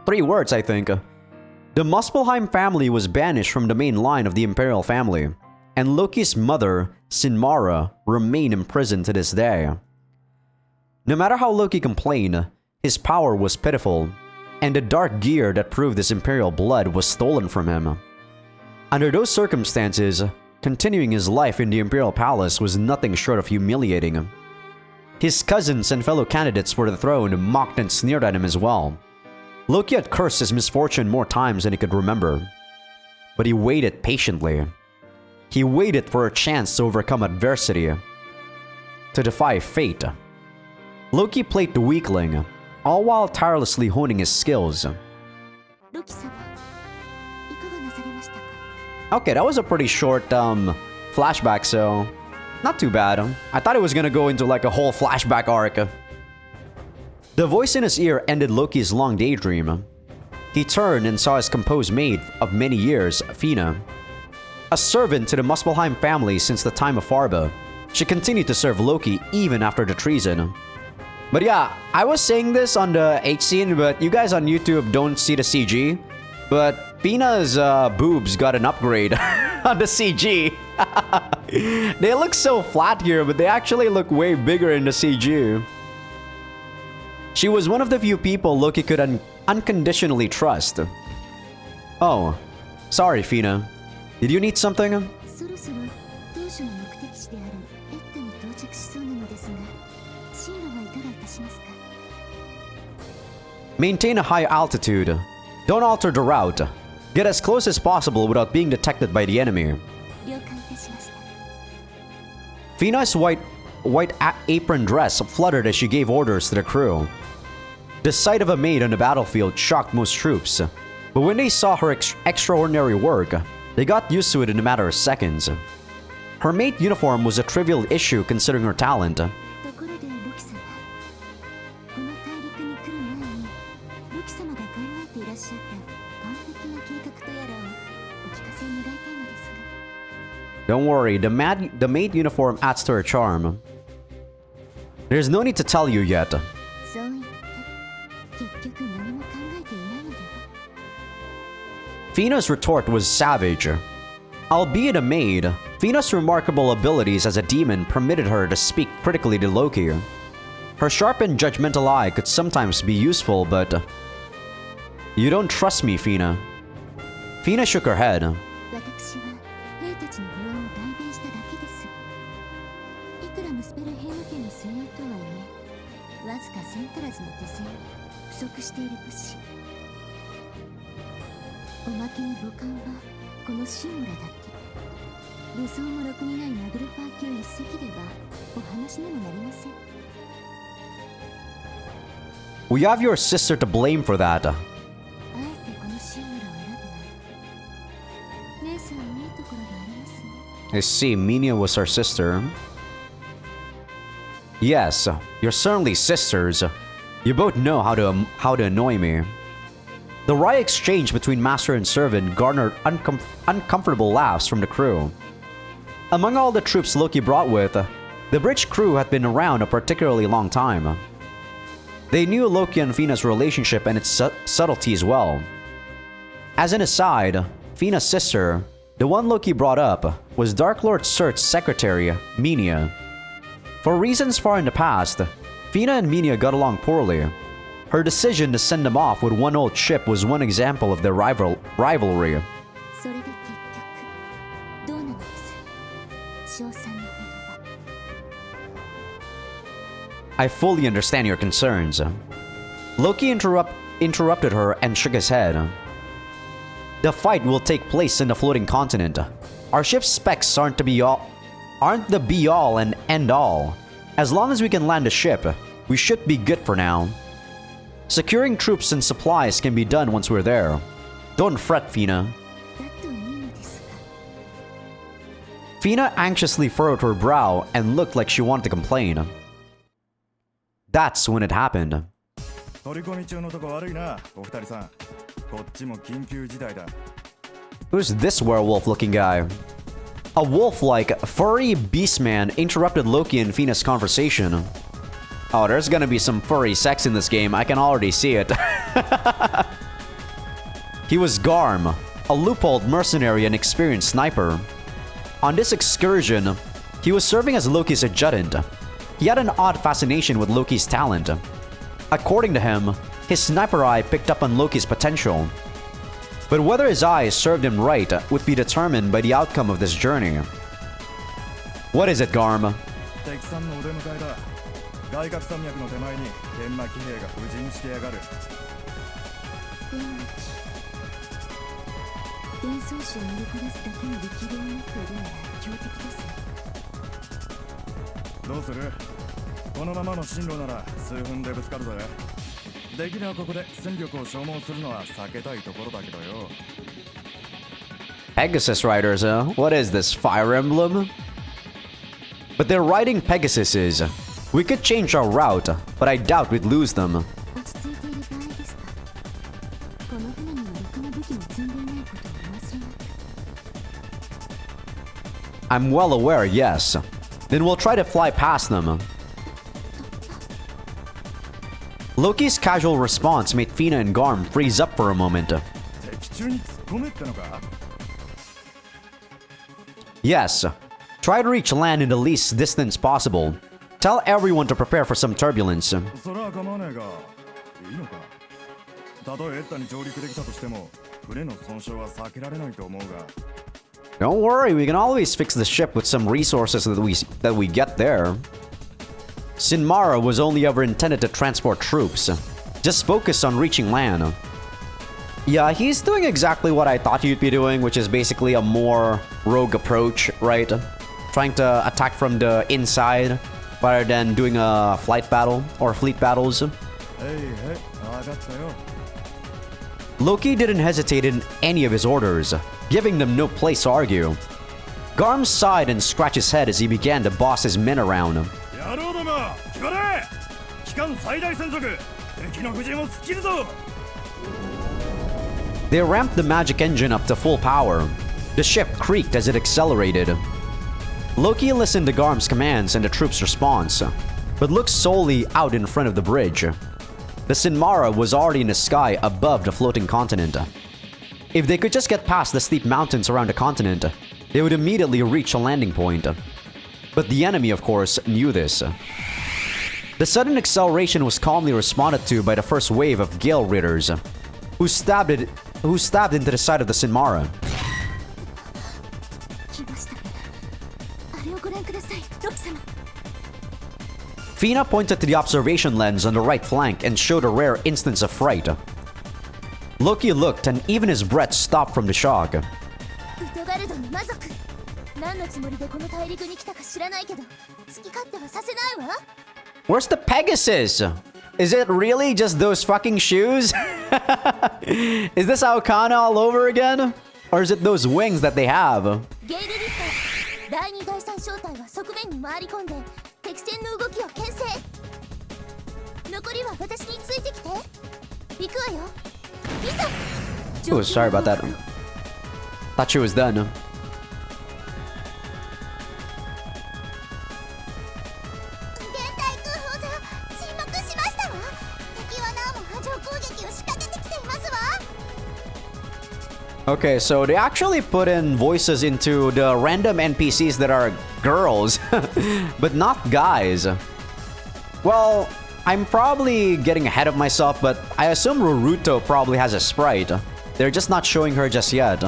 3 words, I think. The Muspelheim family was banished from the main line of the Imperial family, and Loki's mother, Sinmara, remained imprisoned to this day. No matter how Loki complained, his power was pitiful, and the dark gear that proved his Imperial blood was stolen from him. Under those circumstances, continuing his life in the Imperial Palace was nothing short of humiliating. His cousins and fellow candidates for the throne mocked and sneered at him as well. Loki had cursed his misfortune more times than he could remember, but he waited patiently. He waited for a chance to overcome adversity, to defy fate. Loki played the weakling, all while tirelessly honing his skills. Okay, that was a pretty short flashback, so not too bad. I thought it was gonna go into like a whole flashback arc. The voice in his ear ended Loki's long daydream. He turned and saw his composed maid of many years, Fina. A servant to the Muspelheim family since the time of Farba, she continued to serve Loki even after the treason. But yeah, I was saying this on the H scene, but you guys on YouTube don't see the CG. But Fina's boobs got an upgrade on the CG. They look so flat here, but they actually look way bigger in the CG. She was one of the few people Loki could unconditionally trust. Oh, sorry, Fina. Did you need something? Maintain a high altitude. Don't alter the route. Get as close as possible without being detected by the enemy. Fina's white apron dress fluttered as she gave orders to the crew. The sight of a maid on the battlefield shocked most troops, but when they saw her extraordinary work, they got used to it in a matter of seconds. Her maid uniform was a trivial issue considering her talent. Don't worry, the maid uniform adds to her charm. There's no need to tell you yet. Fina's retort was savage. Albeit a maid, Fina's remarkable abilities as a demon permitted her to speak critically to Loki. Her sharp and judgmental eye could sometimes be useful, but... You don't trust me, Fina. Fina shook her head. We have your sister to blame for that. I see, Minya was our sister. Yes, you're certainly sisters. You both know how to annoy me. The wry exchange between master and servant garnered uncomfortable laughs from the crew. Among all the troops Loki brought with, the bridge crew had been around a particularly long time. They knew Loki and Fina's relationship and its subtleties well. As an aside, Fina's sister, the one Loki brought up, was Dark Lord Surt's secretary, Minya. For reasons far in the past, Fina and Minya got along poorly. Her decision to send them off with one old ship was one example of their rivalry. I fully understand your concerns. Loki interrupted her and shook his head. The fight will take place in the floating continent. Our ship's specs aren't aren't the be-all and end-all. As long as we can land a ship, we should be good for now. Securing troops and supplies can be done once we're there. Don't fret, Fina. だといいのですが Fina anxiously furrowed her brow and looked like she wanted to complain. That's when it happened. 取り込み中のとこ悪いな、お二人さん。こっちも緊急事態だ。 Who's this werewolf-looking guy? A wolf-like, furry beastman interrupted Loki and Fina's conversation. Oh, there's gonna be some furry sex in this game. I can already see it. He was Garm, a loopholed mercenary and experienced sniper. On this excursion, he was serving as Loki's adjutant. He had an odd fascination with Loki's talent. According to him, his sniper eye picked up on Loki's potential. But whether his eyes served him right would be determined by the outcome of this journey. What is it, Garm? 敵さんのお出迎えだ。外角山脈の手前に天魔騎兵が布陣してやがる。伝送士を乗りこなすだけの力量を持っているなら強敵ですね。どうする？このままの進路なら数分でぶつかるぜ。できればここで戦力を消耗するのは避けたいところだけどよ。Pegasus riders, huh? What is this, Fire Emblem? But they're riding Pegasuses. We could change our route, but I doubt we'd lose them. 落ち着いている場合ですか。この船にはろくな武器も積んでいないことをお忘れなく。 I'm well aware, yes. Then we'll try to fly past them. Loki's casual response made Fina and Garm freeze up for a moment. 敵中に突っ込めってのか？ Yes. Try to reach land in the least distance possible. Tell everyone to prepare for some turbulence. それは構わねえが、いいのか？たとえエッタに上陸できたとしても、船の損傷は避けられないと思うが。 Don't worry, we can always fix the ship with some resources that we get there. Sinmara was only ever intended to transport troops. Just focus on reaching land. Yeah, he's doing exactly what I thought he'd be doing, which is basically a more rogue approach, right? Trying to attack from the inside rather than doing a flight battle or fleet battles. Hey, I got you. Loki didn't hesitate in any of his orders, giving them no place to argue. Garm sighed and scratched his head as he began to boss his men around. 野郎ども、決まれ！機関最大戦速、敵の布陣を突っ切るぞ！ They ramped the magic engine up to full power. The ship creaked as it accelerated. Loki listened to Garm's commands and the troops' response, but looked solely out in front of the bridge. The Sinmara was already in the sky above the floating continent. If they could just get past the steep mountains around the continent, they would immediately reach a landing point. But the enemy, of course, knew this. The sudden acceleration was calmly responded to by the first wave of Gale Ridders, who stabbed into the side of the Sinmara. 来ましたね。あれをご覧ください、ロキ様。 Fina pointed to the observation lens on the right flank and showed a rare instance of fright. Loki looked, and even his breath stopped from the shock. ウトガルドの魔族。何のつもりでこの大陸に来たか知らないけど、好き勝手はさせないわ。 Where's the Pegasus? Is it really just those fucking shoes? Is this Aokana all over again? Or is it those wings that they have? ゲイルリッター、第2第3小隊は側面に回り込んで敵戦の動きを牽制。残りは私についてきて。行くわよ。いざ。 Oh, sorry about that. Thought she was done. 現代空砲座、沈黙しましたわ。敵はなおも波状攻撃を仕掛けてきていますわ。 Okay, so they actually put in voices into the random NPCs that are girls, but not guys. Well, I'm probably getting ahead of myself, but I assume Ruruto probably has a sprite. They're just not showing her just yet.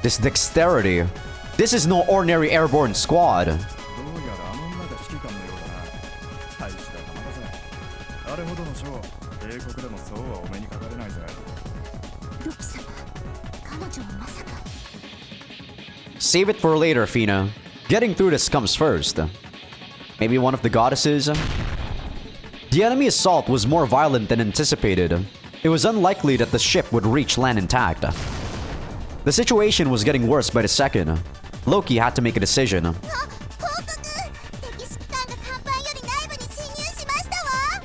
This dexterity. This is no ordinary airborne squad. どうやらあの女が指揮官のようだな。大した玉だぜ。あれほどの将、英国でもそうはお目にかかれないぜ。ロキ様、彼女はまさか。 Save it for later, Fina. Getting through this comes first. Maybe one of the goddesses? The enemy assault was more violent than anticipated. It was unlikely that the ship would reach land intact. The situation was getting worse by the second. Loki had to make a decision. 報告、敵指揮官が甲板より内部に侵入しましたわ。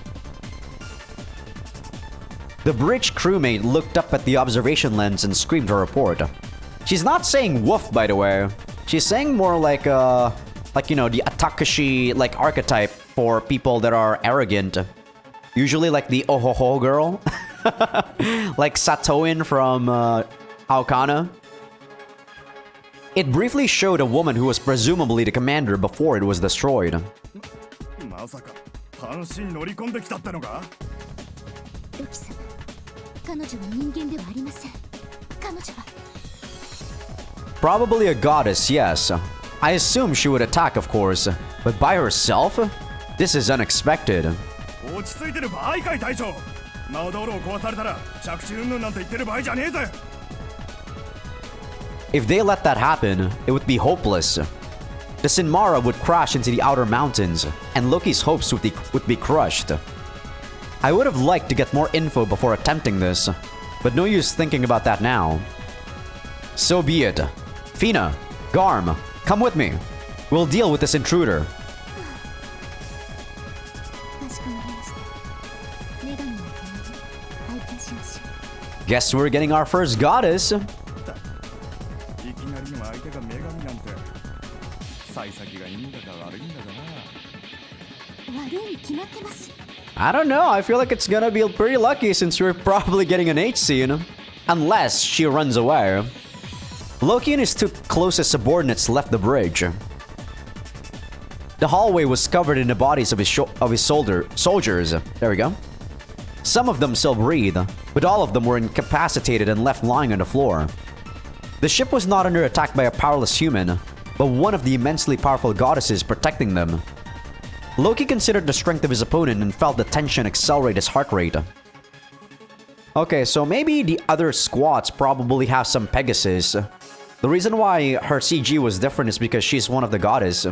The bridge crewmate looked up at the observation lens and screamed her report. She's not saying woof, by the way. She's saying more like you know, the Atakashi, like, archetype for people that are arrogant. Usually like the ohoho girl. Like Satoin from Aokana. It briefly showed a woman who was presumably the commander before it was destroyed. まさか単身乗り込んできたってのか？ロキ様、彼女は人間ではありません。彼女は Probably a goddess, yes. I assume she would attack, of course. But by herself? This is unexpected. 落ち着いてる場合かい隊長。魔道路を壊されたら着地云々なんて言ってる場合じゃねえぜ。If they let that happen, it would be hopeless. The Sinmara would crash into the outer mountains, and Loki's hopes would be crushed. I would have liked to get more info before attempting this, but no use thinking about that now. So be it. Fina, Garm, come with me. We'll deal with this intruder. かしこまりました。女神のために拝見しましょう。 Guess we're getting our first goddess. いきなりの相手が女神なんて幸先がいいんだか悪いんだかな。悪いに決まってます。 I don't know, I feel like it's gonna be pretty lucky since we're probably getting an H scene. Unless she runs away. Loki and his two closest subordinates left the bridge. The hallway was covered in the bodies of his soldiers. There we go. Some of them still breathe, but all of them were incapacitated and left lying on the floor. The ship was not under attack by a powerless human, but one of the immensely powerful goddesses protecting them. Loki considered the strength of his opponent and felt the tension accelerate his heart rate. Okay, so maybe the other squads probably have some Pegasus. The reason why her CG was different is because she's one of the goddess.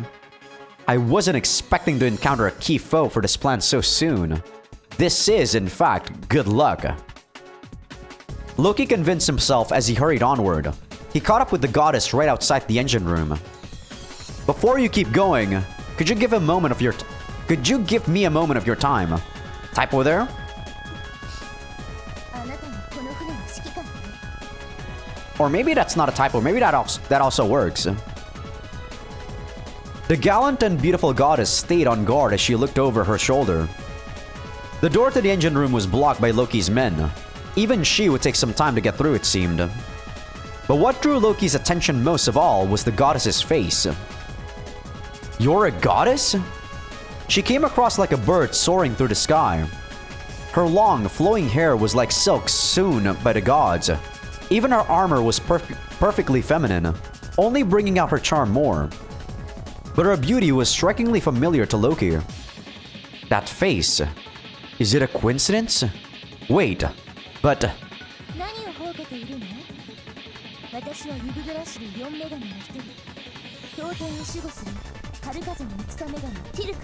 I wasn't expecting to encounter a key foe for this plan so soon. This is, in fact, good luck. Loki convinced himself as he hurried onward. He caught up with the goddess right outside the engine room. Before you keep going, could you give me a moment of your time? Typo there? あなたがこの船の指揮官ね。 Or maybe that's not a typo. Maybe that also works. The gallant and beautiful goddess stayed on guard as she looked over her shoulder. The door to the engine room was blocked by Loki's men. Even she would take some time to get through, it seemed. But what drew Loki's attention most of all was the goddess's face. You're a goddess? She came across like a bird soaring through the sky. Her long, flowing hair was like silk sewn by the gods. Even her armor was perfectly feminine, only bringing out her charm more. But her beauty was strikingly familiar to Loki. That face. Is it a coincidence? Wait, but... 何をほうけているの？私はユグドラシル4女神の一人、氷天を守護する春風の戦女神ティルカ。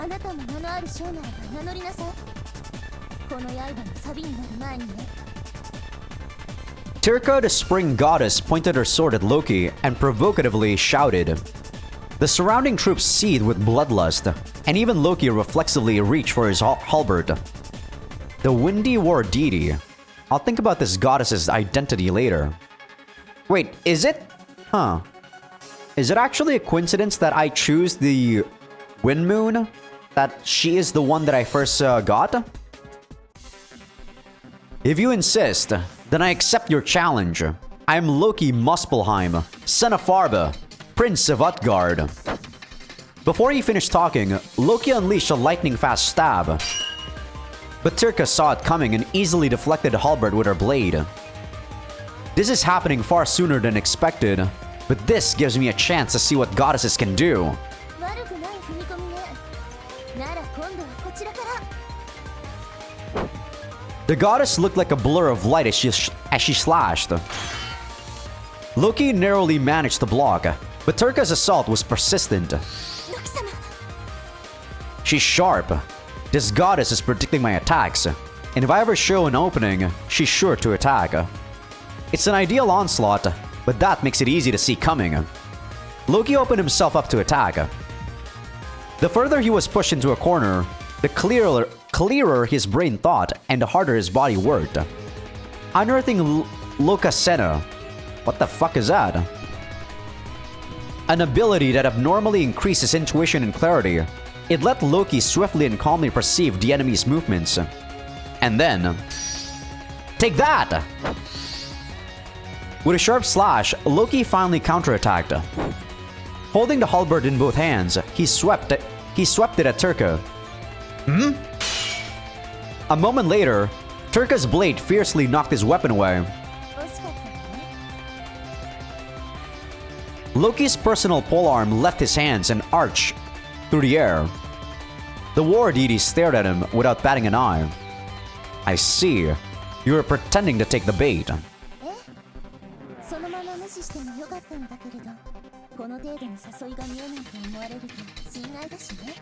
あなたも名のある将ならば名乗りなさい。この刃の錆になる前にね。 Turka, the spring goddess, pointed her sword at Loki and provocatively shouted. The surrounding troops seethed with bloodlust, and even Loki reflexively reached for his halberd. The Windy War deity. I'll think about this goddess's identity later. Wait, is it? Huh. Is it actually a coincidence that I choose the Wind Moon? That she is the one that I first got? If you insist, then I accept your challenge. I am Loki Muspelheim, son of Farba, Prince of Utgard. Before he finished talking, Loki unleashed a lightning-fast stab. But Turka saw it coming and easily deflected the halberd with her blade. This is happening far sooner than expected, but this gives me a chance to see what goddesses can do. 悪くない踏み込みね。なら今度はこちらから。 The goddess looked like a blur of light as she slashed. Loki narrowly managed to block, But Turka's assault was persistent. ロキ様 She's sharp. This goddess is predicting my attacks, and if I ever show an opening, she's sure to attack. It's an ideal onslaught, but that makes it easy to see coming. Loki opened himself up to attack. The further he was pushed into a corner, the clearer his brain thought and the harder his body worked. Unearthing Lokasena. What the fuck is that? An ability that abnormally increases intuition and clarity. It let Loki swiftly and calmly perceive the enemy's movements. And then... Take that! With a sharp slash, Loki finally counterattacked. Holding the halberd in both hands, he swept it at Turka. A moment later, Turka's blade fiercely knocked his weapon away. 惜しかったわね Loki's personal polearm left his hands and arched through the air. The war deity stared at him without batting an eye. I see. You were pretending to take the bait. そのまま無視してもよかったんだけれどこの程度の誘いが見えないと思われると心外だしね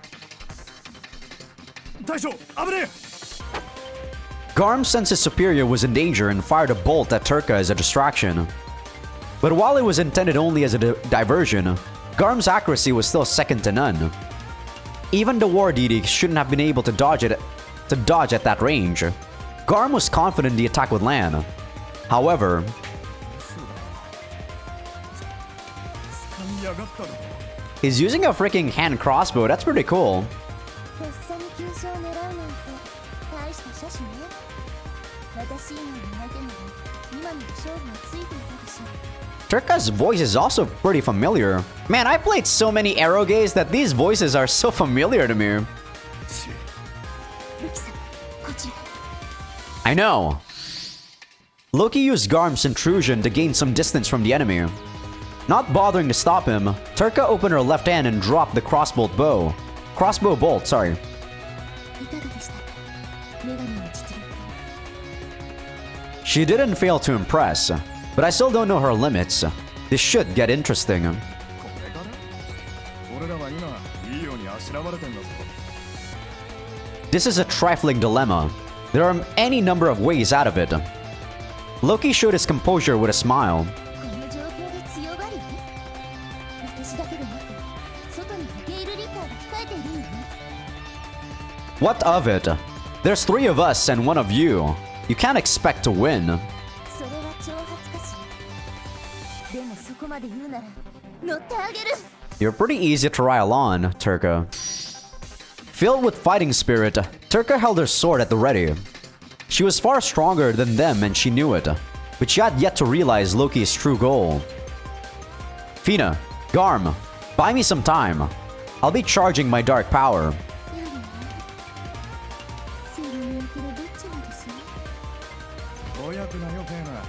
大将、危ねえ Garm sensed his superior was in danger and fired a bolt at Turka as a distraction. But while it was intended only as a diversion, Garm's accuracy was still second to none. Even the war deity shouldn't have been able to dodge at that range. Garm was confident the attack would land. However, 掴みやがったろ he's using a freaking hand crossbow. That's pretty cool. とっさに急所を狙うなんて大した射手ね私以外の相手なら今の勝負はついていたでしょ Turka's voice is also pretty familiar. Man, I played so many arrow games that these voices are so familiar to me. ルキ様こちら I know. Loki used Garm's intrusion to gain some distance from the enemy. Not bothering to stop him, Turka opened her left hand and dropped the crossbow bolt. いかがでしたか女神の実力 She didn't fail to impress, but I still don't know her limits. This should get interesting. これから俺らは今いいようにあしらわれてんだぞ This is a trifling dilemma. There are any number of ways out of it. Loki showed his composure with a smile. この状況で強がり私だけでなく外にゲイルリッターが控えているんよ What of it? There's 3 of us and 1 of you. You can't expect to win. それは挑発かしでもそこまで言うなら乗ってあげる You're pretty easy to rile on, Turka. Filled with fighting spirit, Turka held her sword at the ready. She was far stronger than them and she knew it, but she had yet to realize Loki's true goal. Fina, Garm, buy me some time. I'll be charging my dark power. それにおけるどっちもですねお役なよフェーナ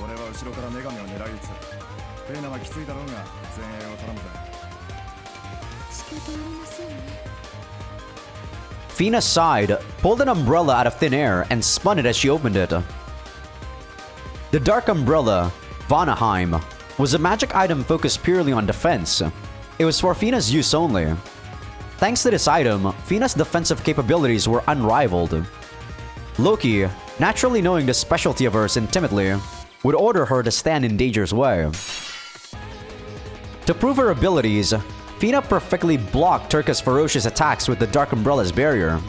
俺は後ろから女神を狙い撃つフェーナはきついだろうが前衛を頼むぜ仕方ありませんね Fina sighed, pulled an umbrella out of thin air, and spun it as she opened it. The dark umbrella, Vanaheim, was a magic item focused purely on defense. It was for Fina's use only. Thanks to this item, Fina's defensive capabilities were unrivaled. Loki, naturally knowing the specialty of hers intimately, would order her to stand in danger's way. To prove her abilities, Fina perfectly blocked Turka's ferocious attacks with the Dark Umbrella's barrier.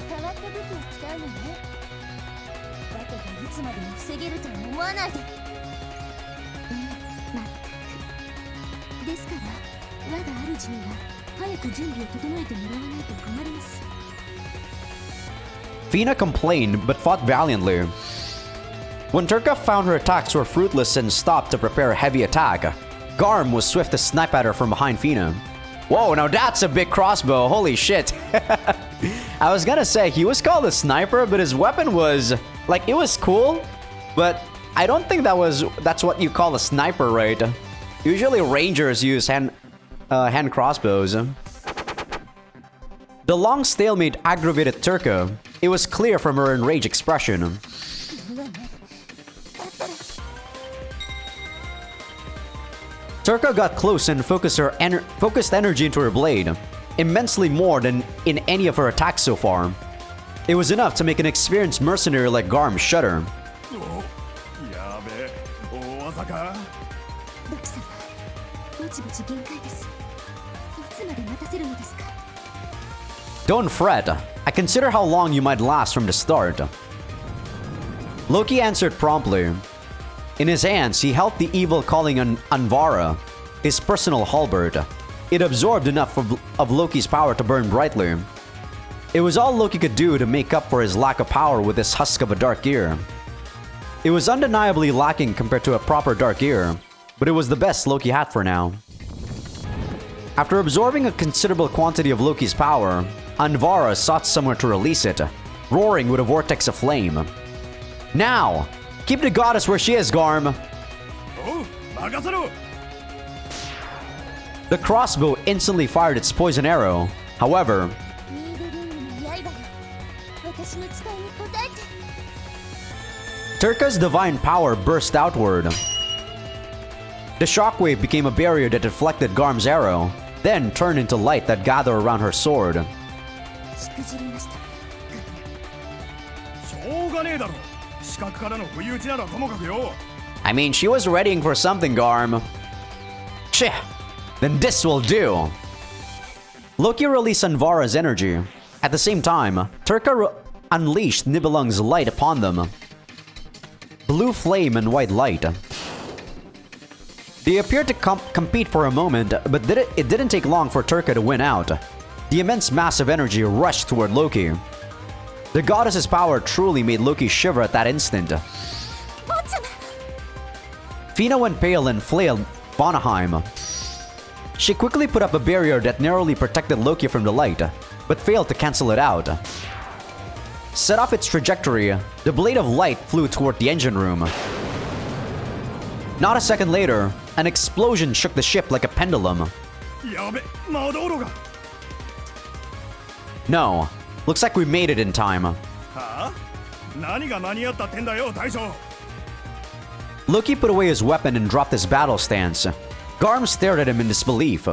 変わった武器を使うのねだけどいつまでも防げるとは思わないでまったくですから我が主には早く準備を整えてもらわないと困ります Fina complained but fought valiantly. When Turka found her attacks were fruitless and stopped to prepare a heavy attack, Garm was swift to snipe at her from behind Fina. Whoa, now that's a big crossbow, holy shit. I was gonna say, he was called a sniper, but his weapon was, like, it was cool, but I don't think that's what you call a sniper, right? Usually rangers use hand crossbows. The long stalemate aggravated Turka. It was clear from her enraged expression. Turka got close and focused focused energy into her blade, immensely more than in any of her attacks so far. It was enough to make an experienced mercenary like Garm shudder. やべえ、大技か。ロキ様、ぼちぼち限界です。いつまで待たせるのですか？ Don't fret. I consider how long you might last from the start. Loki answered promptly. In his hands, he held the evil calling on Anvara, his personal halberd. It absorbed enough of Loki's power to burn brightly. It was all Loki could do to make up for his lack of power with this husk of a dark ear. It was undeniably lacking compared to a proper dark ear, but it was the best Loki had for now. After absorbing a considerable quantity of Loki's power, Anvara sought somewhere to release it, roaring with a vortex of flame. Now! Keep the goddess where she is, Garm! The crossbow instantly fired its poison arrow. However, Turka's divine power burst outward. The shockwave became a barrier that deflected Garm's arrow, then turned into light that gathered around her sword. I mean, she was readying for something, Garm. Cheh! Then this will do! Loki released Anvara's energy. At the same time, Turka unleashed Nibelung's light upon them. Blue flame and white light. They appeared to compete for a moment, but it didn't take long for Turka to win out. The immense mass of energy rushed toward Loki. The goddess's power truly made Loki shiver at that instant. Fina went pale and flailed Vanaheim. She quickly put up a barrier that narrowly protected Loki from the light, but failed to cancel it out. Set off its trajectory, the blade of light flew toward the engine room. Not a second later, an explosion shook the ship like a pendulum. No, looks like we made it in time. Loki put away his weapon and dropped his battle stance. Garm stared at him in disbelief.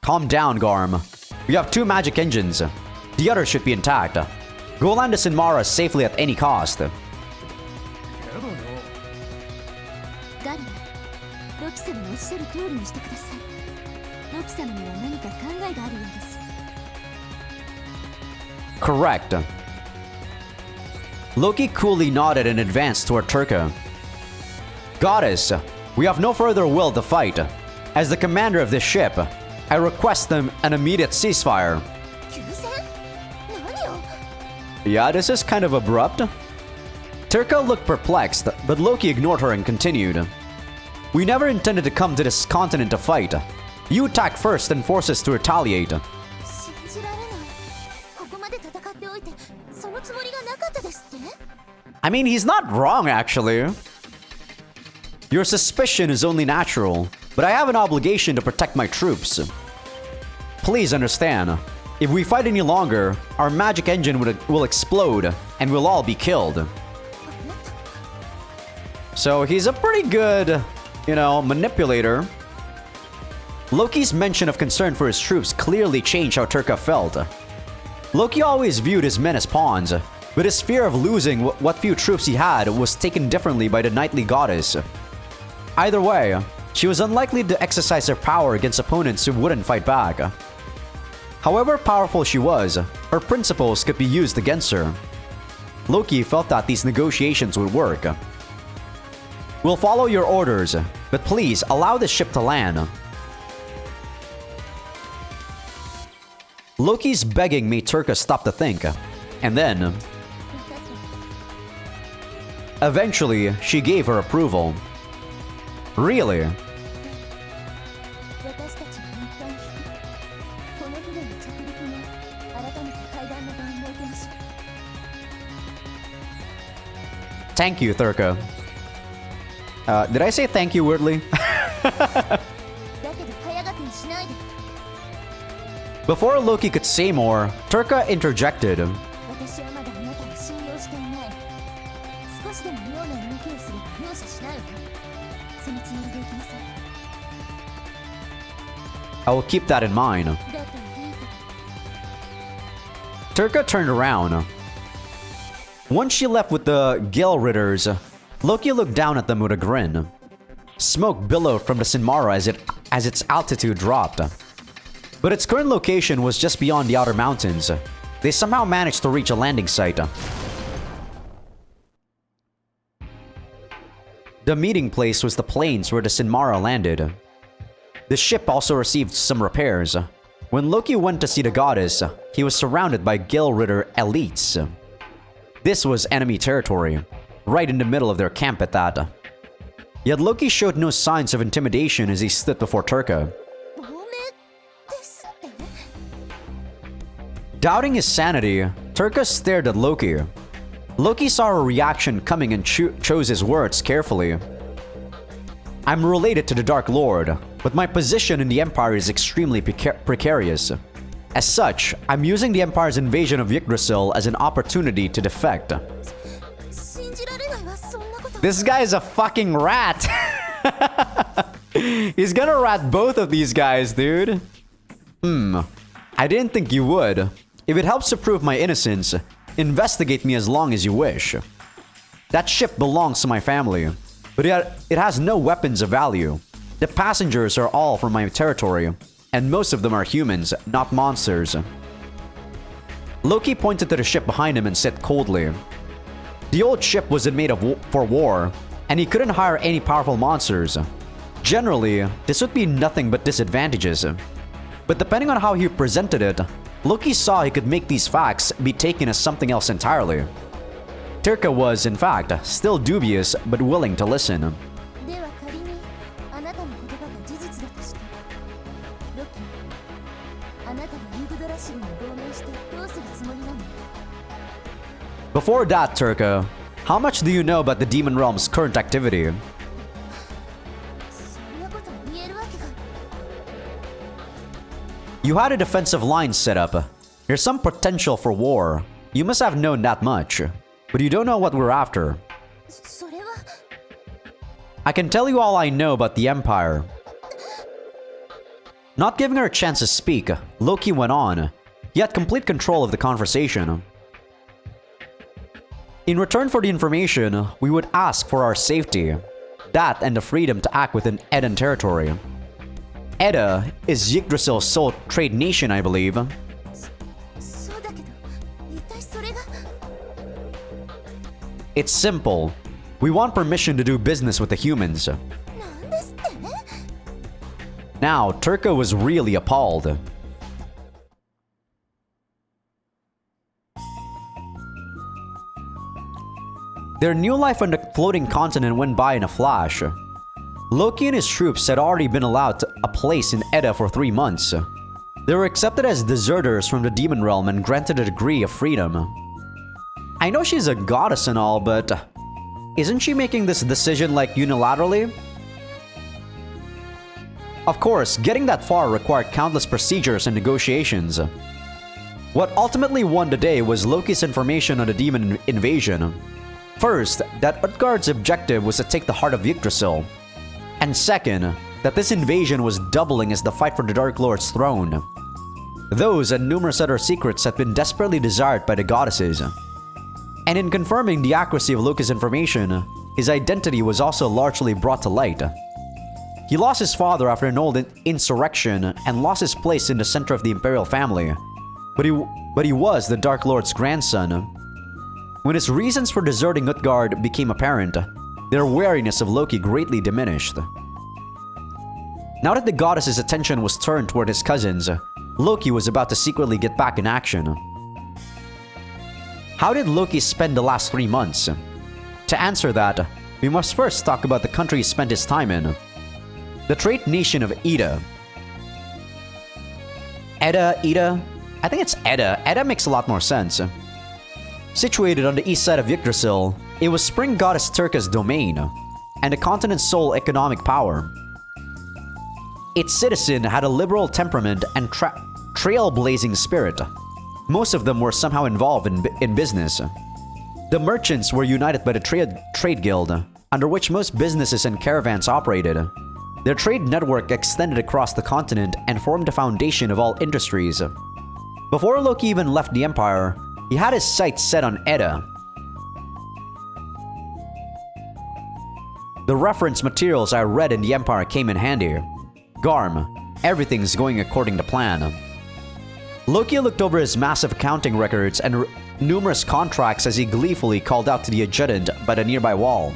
Calm down, Garm. We have 2 magic engines. The other should be intact. Go land us in Mara safely at any cost. Correct. Loki coolly nodded and advanced toward Turka. Goddess, we have no further will to fight. As the commander of this ship, I request them an immediate ceasefire. Yeah, this is kind of abrupt. Turka looked perplexed, but Loki ignored her and continued. We never intended to come to this continent to fight. You attacked first and forced us to retaliate. I mean, he's not wrong, actually. Your suspicion is only natural, but I have an obligation to protect my troops. Please understand, if we fight any longer, our magic engine will explode, and we'll all be killed. So he's a pretty good, manipulator. Loki's mention of concern for his troops clearly changed how Turka felt. Loki always viewed his men as pawns, but his fear of losing what few troops he had was taken differently by the knightly goddess. Either way, she was unlikely to exercise her power against opponents who wouldn't fight back. However powerful she was, her principles could be used against her. Loki felt that these negotiations would work. We'll follow your orders, but please allow the ship to land. Loki's begging made Turka stop to think, and then... eventually, she gave her approval. Really? Thank you, Turka. Did I say thank you weirdly? Before Loki could say more, Turka interjected. I will keep that in mind. だといいと Turka turned around. Once she left with the Gale Ridders, Loki looked down at them with a grin. Smoke billowed from the Sinmara as its altitude dropped. But its current location was just beyond the outer mountains. They somehow managed to reach a landing site. The meeting place was the plains where the Sinmara landed. The ship also received some repairs. When Loki went to see the goddess, he was surrounded by Gale Ritter elites. This was enemy territory, right in the middle of their camp at that. Yet Loki showed no signs of intimidation as he stood before Turka. 亡命ですって Doubting his sanity, Turka stared at Loki. Loki saw her reaction coming and chose his words carefully. I'm related to the Dark Lord, but my position in the Empire is extremely precarious. As such, I'm using the Empire's invasion of Yggdrasil as an opportunity to defect. 信じられないわそんなこと This guy is a fucking rat! He's gonna rat both of these guys, dude. I didn't think you would. If it helps to prove my innocence, investigate me as long as you wish. That ship belongs to my family, but it has no weapons of value. The passengers are all from my territory, and most of them are humans, not monsters. Loki pointed to the ship behind him and said coldly, the old ship wasn't made for war, and he couldn't hire any powerful monsters. Generally, this would be nothing but disadvantages. But depending on how he presented it, Loki saw he could make these facts be taken as something else entirely. Turka was, in fact, still dubious but willing to listen. では仮にあなたの言葉が事実だとしてロキあなたがユグドラシルに亡命してどうするつもりなの Before that, Turka, how much do you know about the Demon Realm's current activity? そんなこと言えるわけが You had a defensive line set up. There's some potential for war. You must have known that much. But you don't know what we're after. それは I can tell you all I know about the Empire. Not giving her a chance to speak, Loki went on. He had complete control of the conversation. In return for the information, we would ask for our safety. That and the freedom to act within Edan territory. Edda is Yggdrasil's sole trade nation, I believe. そうだけど一体それが It's simple. We want permission to do business with the humans. なんですって Now, Turka was really appalled. Their new life on the floating continent went by in a flash. Loki and his troops had already been allowed a place in Edda for 3 months. They were accepted as deserters from the demon realm and granted a degree of freedom. I know she's a goddess and all, but isn't she making this decision like unilaterally? Of course, getting that far required countless procedures and negotiations. What ultimately won the day was Loki's information on the demon invasion. First, that Utgard's objective was to take the heart of Yggdrasil. And second, that this invasion was doubling as the fight for the Dark Lord's throne. Those and numerous other secrets had been desperately desired by the goddesses. And in confirming the accuracy of Loki's information, his identity was also largely brought to light. He lost his father after an old insurrection and lost his place in the center of the Imperial family. But he was the Dark Lord's grandson. When his reasons for deserting Utgard became apparent, their wariness of Loki greatly diminished. Now that the goddess's attention was turned toward his cousins, Loki was about to secretly get back in action. How did Loki spend the last 3 months? To answer that, we must first talk about the country he spent his time in. The trade nation of Edda. Edda? I think it's Edda. Edda makes a lot more sense. Situated on the east side of Yggdrasil, it was spring goddess Turka's domain, and the continent's sole economic power. Its citizen had a liberal temperament and trailblazing spirit. Most of them were somehow involved in business. The merchants were united by the trade guild, under which most businesses and caravans operated. Their trade network extended across the continent and formed the foundation of all industries. Before Loki even left the Empire, he had his sights set on Edda. The reference materials I read in the Empire came in handy. Garm, everything's going according to plan. Loki looked over his massive accounting records and numerous contracts as he gleefully called out to the adjutant by the nearby wall.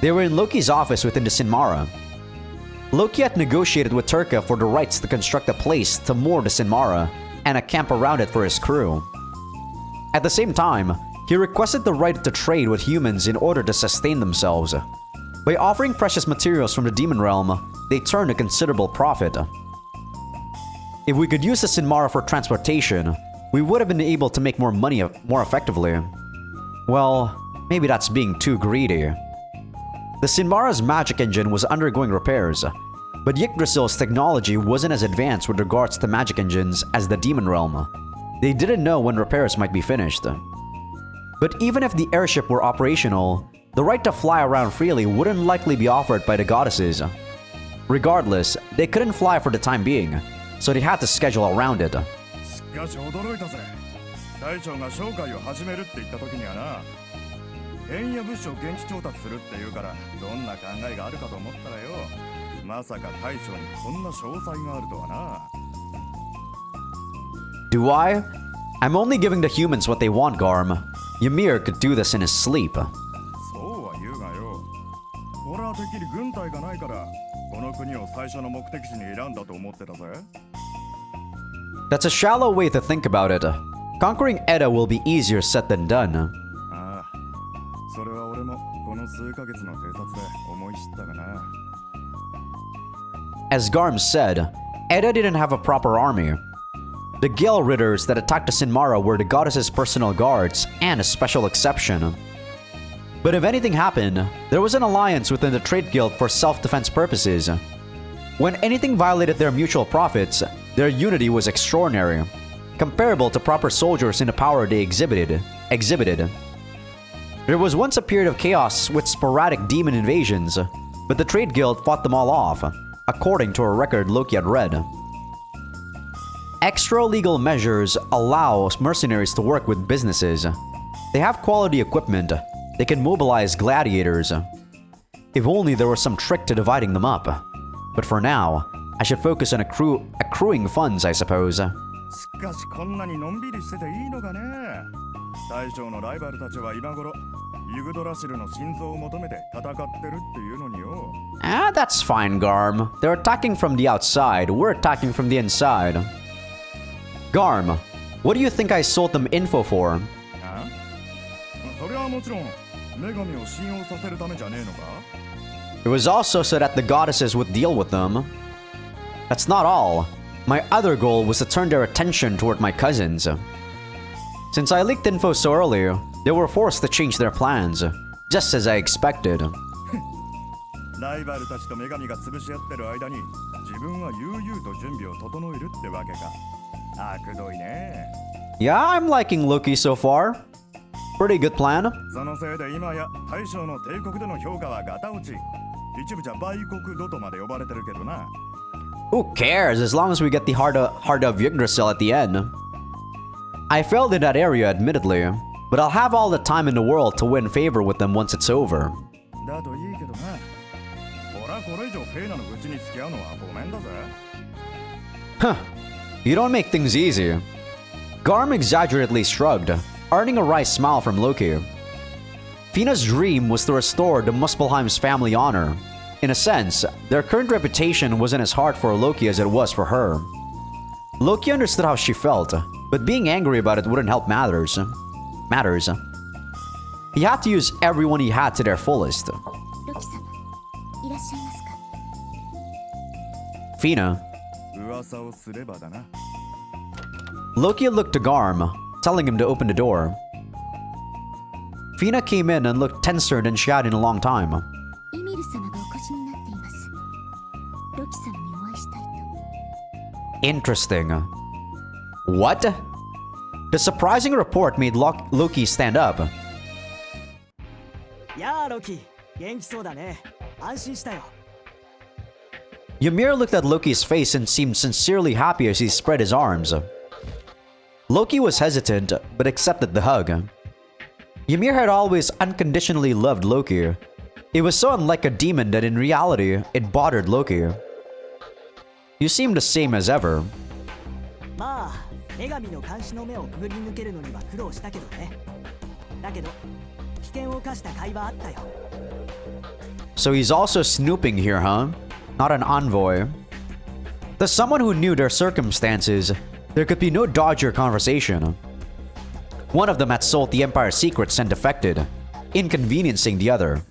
They were in Loki's office within the Sinmara. Loki had negotiated with Turka for the rights to construct a place to moor the Sinmara and a camp around it for his crew. At the same time, he requested the right to trade with humans in order to sustain themselves. By offering precious materials from the demon realm, they turned a considerable profit. If we could use the Sinmara for transportation, we would have been able to make more money more effectively. Well, maybe that's being too greedy. The Sinmara's magic engine was undergoing repairs, but Yggdrasil's technology wasn't as advanced with regards to magic engines as the demon realm. They didn't know when repairs might be finished. But even if the airship were operational, the right to fly around freely wouldn't likely be offered by the goddesses. Regardless, they couldn't fly for the time being, so they had to schedule around it. しかし驚いたぜ。大将が商会を始めるって言った時にはな、変や物資を現地調達するって言うからどんな考えがあるかと思ったらよ、まさか大将にこんな詳細があるとはな。Do I? I'm only giving the humans what they want, Garm. Ymir could do this in his sleep. そうは言うがよ。俺はてっきり軍隊がないからこの国を最初の目的地に選んだと思ってたぜ。That's a shallow way to think about it. Conquering Edda will be easier said than done. ああ、それは俺もこの数ヶ月の偵察で思い知ったがな。As Garm said, Edda didn't have a proper army. The Gale Ridders that attacked the Sinmara were the goddess's personal guards and a special exception. But if anything happened, there was an alliance within the trade guild for self-defense purposes. When anything violated their mutual profits, their unity was extraordinary, comparable to proper soldiers in the power they exhibited. There was once a period of chaos with sporadic demon invasions, but the trade guild fought them all off, according to a record Loki had read. Extra-legal measures allow mercenaries to work with businesses. They have quality equipment. They can mobilize gladiators. If only there was some trick to dividing them up. But for now, I should focus on accruing funds, I suppose. しかしこんなにのんびりしてていいのかね。大将のライバルたちは今頃ユグドラシルの心臓を求めて戦ってるっていうのによ。Ah, that's fine, Garm. They're attacking from the outside. We're attacking from the inside. Garm, what do you think I sold them info for? あ？それはもちろん女神を信用させるためじゃねえのか？ It was also so that the goddesses would deal with them. That's not all. My other goal was to turn their attention toward my cousins. Since I leaked info so early, they were forced to change their plans, just as I expected. ライバルたちと女神が潰し合ってる間に自分は悠々と準備を整えるってわけか。悪どいね。Yeah, I'm liking Loki so far. Pretty good plan. そのせいで今や大将の帝国での評価はガタ落ち。一部じゃ売国土とまで呼ばれてるけどな。Who cares as long as we get the heart of Yggdrasil at the end? I failed in that area, admittedly, but I'll have all the time in the world to win favor with them once it's over. だといいけどな。俺はこれ以上フェイナの愚痴に付き合うのはごめんだぜ。Huh. You don't make things easy. Garm exaggeratedly shrugged, earning a wry smile from Loki. Fina's dream was to restore the Muspelheim's family honor. In a sense, their current reputation wasn't as hard for Loki as it was for her. Loki understood how she felt, but being angry about it wouldn't help matters. He had to use everyone he had to their fullest. ロキ様、いらっしゃいますか。 Fina. 噂をすればだな。 Loki looked to Garm, telling him to open the door. Fina came in and looked tenser than she had in a long time. エミル様がお越しになっています。ロキ様にお会いしたいと。 Interesting. What? The surprising report made Loki stand up. やあロキ、元気そうだね。安心したよ。Ymir looked at Loki's face and seemed sincerely happy as he spread his arms. Loki was hesitant, but accepted the hug. Ymir had always unconditionally loved Loki. It was so unlike a demon that in reality, it bothered Loki. You seem the same as ever. まあ女神の監視の目をくぐり抜けるのには苦労したけどね。だけど危険を冒した甲斐はあったよ。 So he's also snooping here, huh? Not an envoy. To someone who knew their circumstances, there could be no dodgier conversation. One of them had sold the Empire's secrets and defected, inconveniencing the other.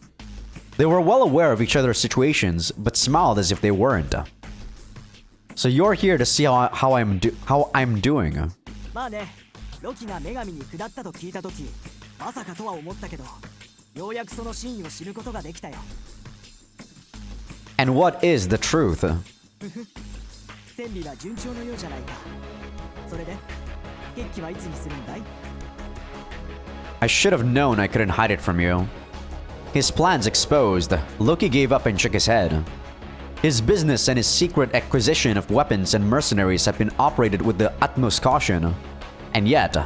They were well aware of each other's situations, but smiled as if they weren't. So you're here to see how I'm doing. まあね、ロキが女神に下ったと聞いたとき、まさかとは思ったけど、ようやくその真意を知ることができたよ。 And what is the truth? 戦備は順調のようじゃないか。それで、決起はいつにするんだい？ I should have known I couldn't hide it from you. His plans exposed, Loki gave up and shook his head. His business and his secret acquisition of weapons and mercenaries have been operated with the utmost caution. And yet,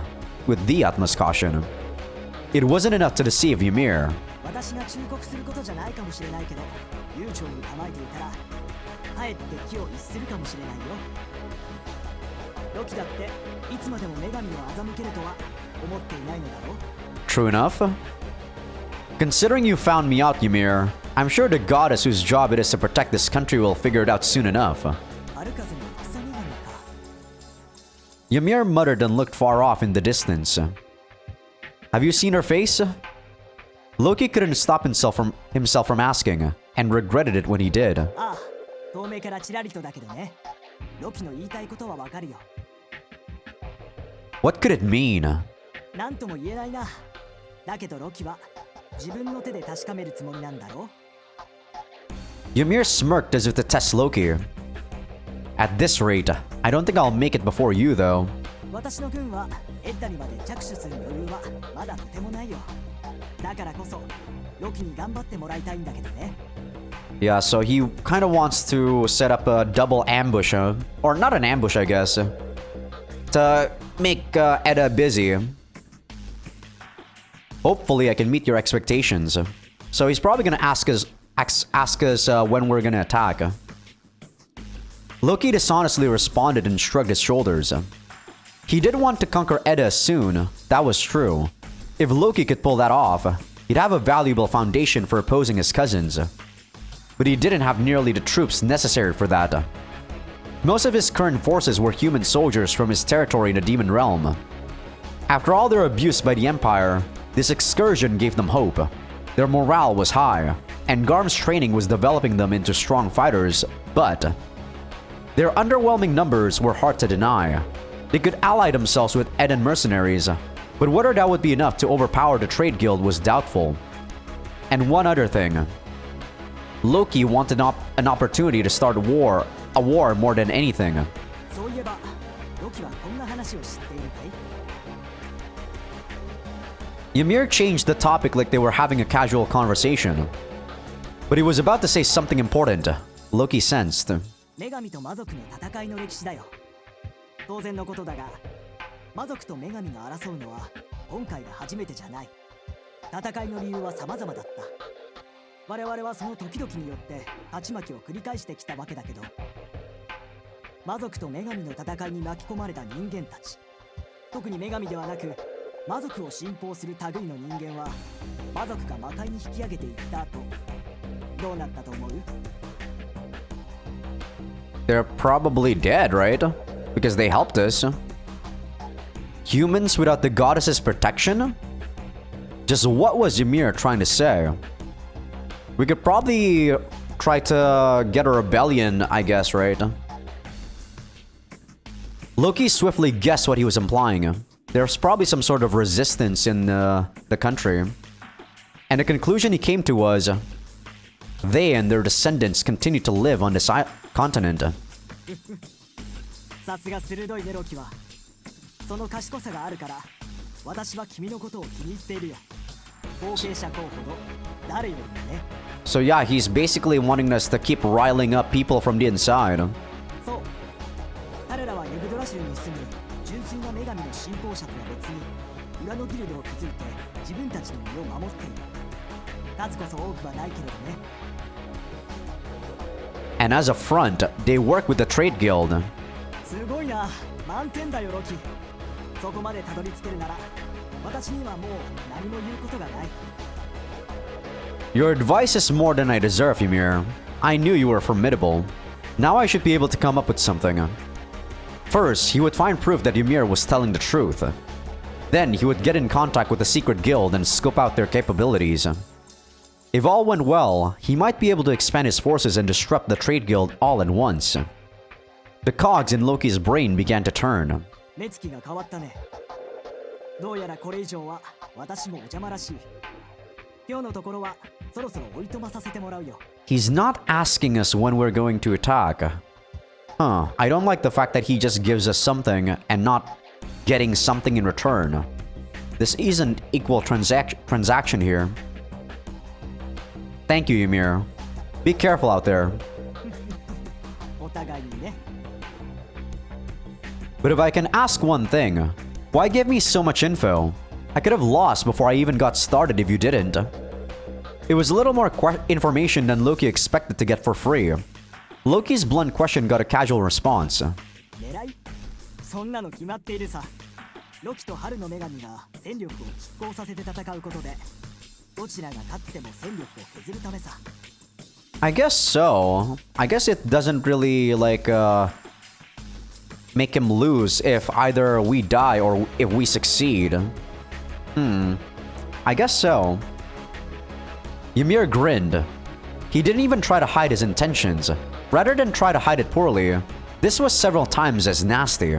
with the utmost caution. It wasn't enough to deceive Ymir. 私が忠告することじゃないかもしれないけど、悠長に構えていたら、かえって気を逸するかもしれないよ。ロキだっていつまでも女神を欺けるとは思っていないのだろう。 True enough. Considering you found me out, Ymir, I'm sure the goddess whose job it is to protect this country will figure it out soon enough. Ymir muttered and looked far off in the distance. Have you seen her face? Loki couldn't stop himself from asking, and regretted it when he did. ああ、遠目からちらりとだけどね。ロキの言いたいことはわかるよ。 What could it mean? なんとも言えないな。だけどロキは自分の手で確かめるつもりなんだろう。 Ymir smirked as if to test Loki. At this rate, I don't think I'll make it before you, though. 私の軍はエッダにまで着手する余裕はまだとてもないよ。だからこそロキに頑張ってもらいたいんだけどね。 Yeah, so he kind of wants to set up a double ambush, huh? Or not an ambush, I guess, to make Edda busy. Hopefully, I can meet your expectations. So he's probably gonna ask us when we're gonna attack. Loki dishonestly responded and shrugged his shoulders. He did want to conquer Edda soon, that was true. If Loki could pull that off, he'd have a valuable foundation for opposing his cousins. But he didn't have nearly the troops necessary for that. Most of his current forces were human soldiers from his territory in the Demon Realm. After all their abuse by the Empire, this excursion gave them hope. Their morale was high, and Garm's training was developing them into strong fighters, but their underwhelming numbers were hard to deny. They could ally themselves with Eden mercenaries, but whether that would be enough to overpower the trade guild was doubtful. And one other thing. Loki wanted an opportunity to start a war more than anything. そういえば、ロキはこんな話を知っているかい？ Ymir changed the topic like they were having a casual conversation. But he was about to say something important. Loki sensed. 女神と魔族の戦いの歴史だよ。当然のことだが、魔族と女神が争うのは今回が初めてじゃない。戦いの理由は様々だった。我々はその時々によって勝ち負けを繰り返してきたわけだけど、魔族と女神の戦いに巻き込まれた人間たち、特に女神ではなく魔族を信奉する類の人間は魔族が魔界に引き上げていった後、どうなったと思う？ They're probably dead, right? Because they helped us. Humans without the goddess's protection? Just what was Ymir trying to say? We could probably try to get a rebellion, I guess, right? Loki swiftly guessed what he was implying. There's probably some sort of resistance in the country. And the conclusion he came to was, they and their descendants continue to live on this continent. さすが鋭いねロキは。その賢さがあるから、私は君のことを気に入っているよ。後継者候補の誰よりもね。So yeah, he's basically wanting us to keep riling up people from the inside. そう彼らはユグドラ州に住む純粋な女神の信仰者とは別に裏のギルドを築いて自分たちの身を守っている数こそ多くはないけれどね And as a front, they work with the trade guild. すごいな満点だよロキそこまでたどり着けるなら私にはもう何も言うことがない Your advice is more than I deserve, Ymir. I knew you were formidable. Now I should be able to come up with something. First, he would find proof that Ymir was telling the truth. Then, he would get in contact with the secret guild and scope out their capabilities. If all went well, he might be able to expand his forces and disrupt the trade guild all at once. The cogs in Loki's brain began to turn. 目つきが変わったねどうやらこれ以上は私もお邪魔らしい今日のところはそろそろおいとまさせてもらうよ He's not asking us when we're going to attack. Huh, I don't like the fact that he just gives us something and not getting something in return. This isn't equal transaction here. Thank you, Ymir. Be careful out there. お互いにね But if I can ask one thing, why give me so much info? I could have lost before I even got started if you didn't. It was a little more information than Loki expected to get for free. Loki's blunt question got a casual response. 狙いそんなの決まっているさロキと春の女神が戦力を拮抗させて戦うことでどちらが勝っても戦力を削るためさ I guess so. I guess it doesn't really, make him lose if either we die or if we succeed. I guess so. Ymir grinned. He didn't even try to hide his intentions. Rather than try to hide it poorly, this was several times as nasty.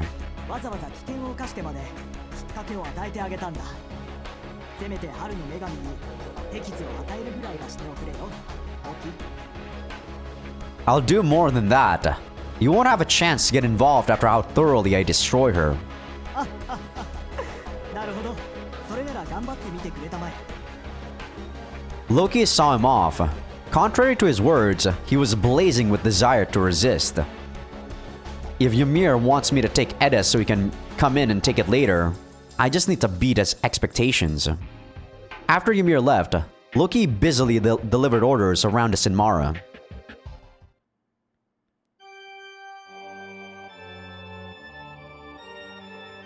わざわざ危険を冒してまできっかけを与えてあげたんだせめて春の女神に手傷を与えるぐらいはしておくれよロキ I'll do more than that. You won't have a chance to get involved after how thoroughly I destroy her. なるほどそれなら頑張ってみてくれたまえ Loki saw him off. Contrary to his words, he was blazing with desire to resist. If Ymir wants me to take Edda so he can come in and take it later, I just need to beat his expectations. After Ymir left, Loki busily delivered orders around the Sinmara.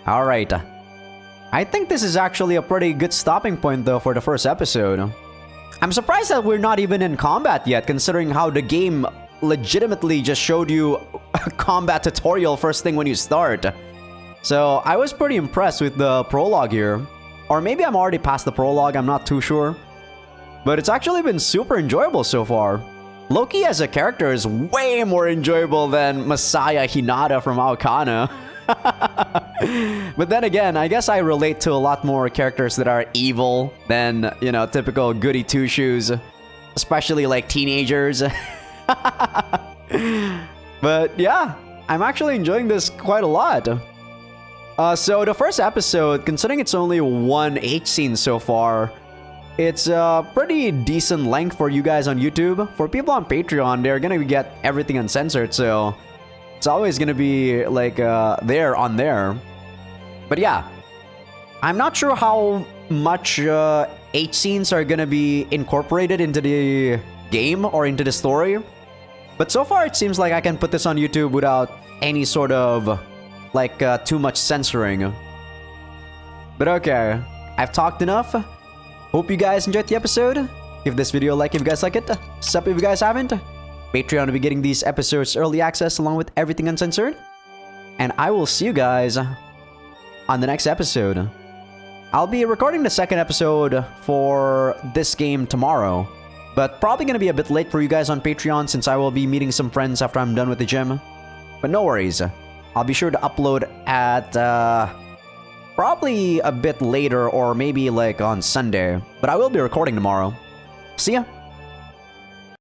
Alright. I think this is actually a pretty good stopping point though for the first episode. I'm surprised that we're not even in combat yet, considering how the game legitimately just showed you a combat tutorial first thing when you start. So I was pretty impressed with the prologue here. Or maybe I'm already past the prologue, I'm not too sure. But it's actually been super enjoyable so far. Loki as a character is way more enjoyable than Messiah Hinata from Aokana. But then again, I guess I relate to a lot more characters that are evil than, you know, typical goody two-shoes. Especially like teenagers. But yeah, I'm actually enjoying this quite a lot. So the first episode, considering it's only one H scene so far, it's a pretty decent length for you guys on YouTube. For people on Patreon, they're gonna get everything uncensored, so it's always gonna be like there on there. But yeah, I'm not sure how much H scenes are gonna be incorporated into the game or into the story. But so far it seems like I can put this on YouTube without any sort of like too much censoring. But okay, I've talked enough. Hope you guys enjoyed the episode. Give this video a like if you guys like it. Sub if you guys haven't. Patreon will be getting these episodes early access along with everything uncensored. And I will see you guys on the next episode. I'll be recording the second episode for this game tomorrow, but probably gonna be a bit late for you guys on Patreon since I will be meeting some friends after I'm done with the gym. But no worries. I'll be sure to upload at probably a bit later or maybe like on Sunday, but I will be recording tomorrow. See ya!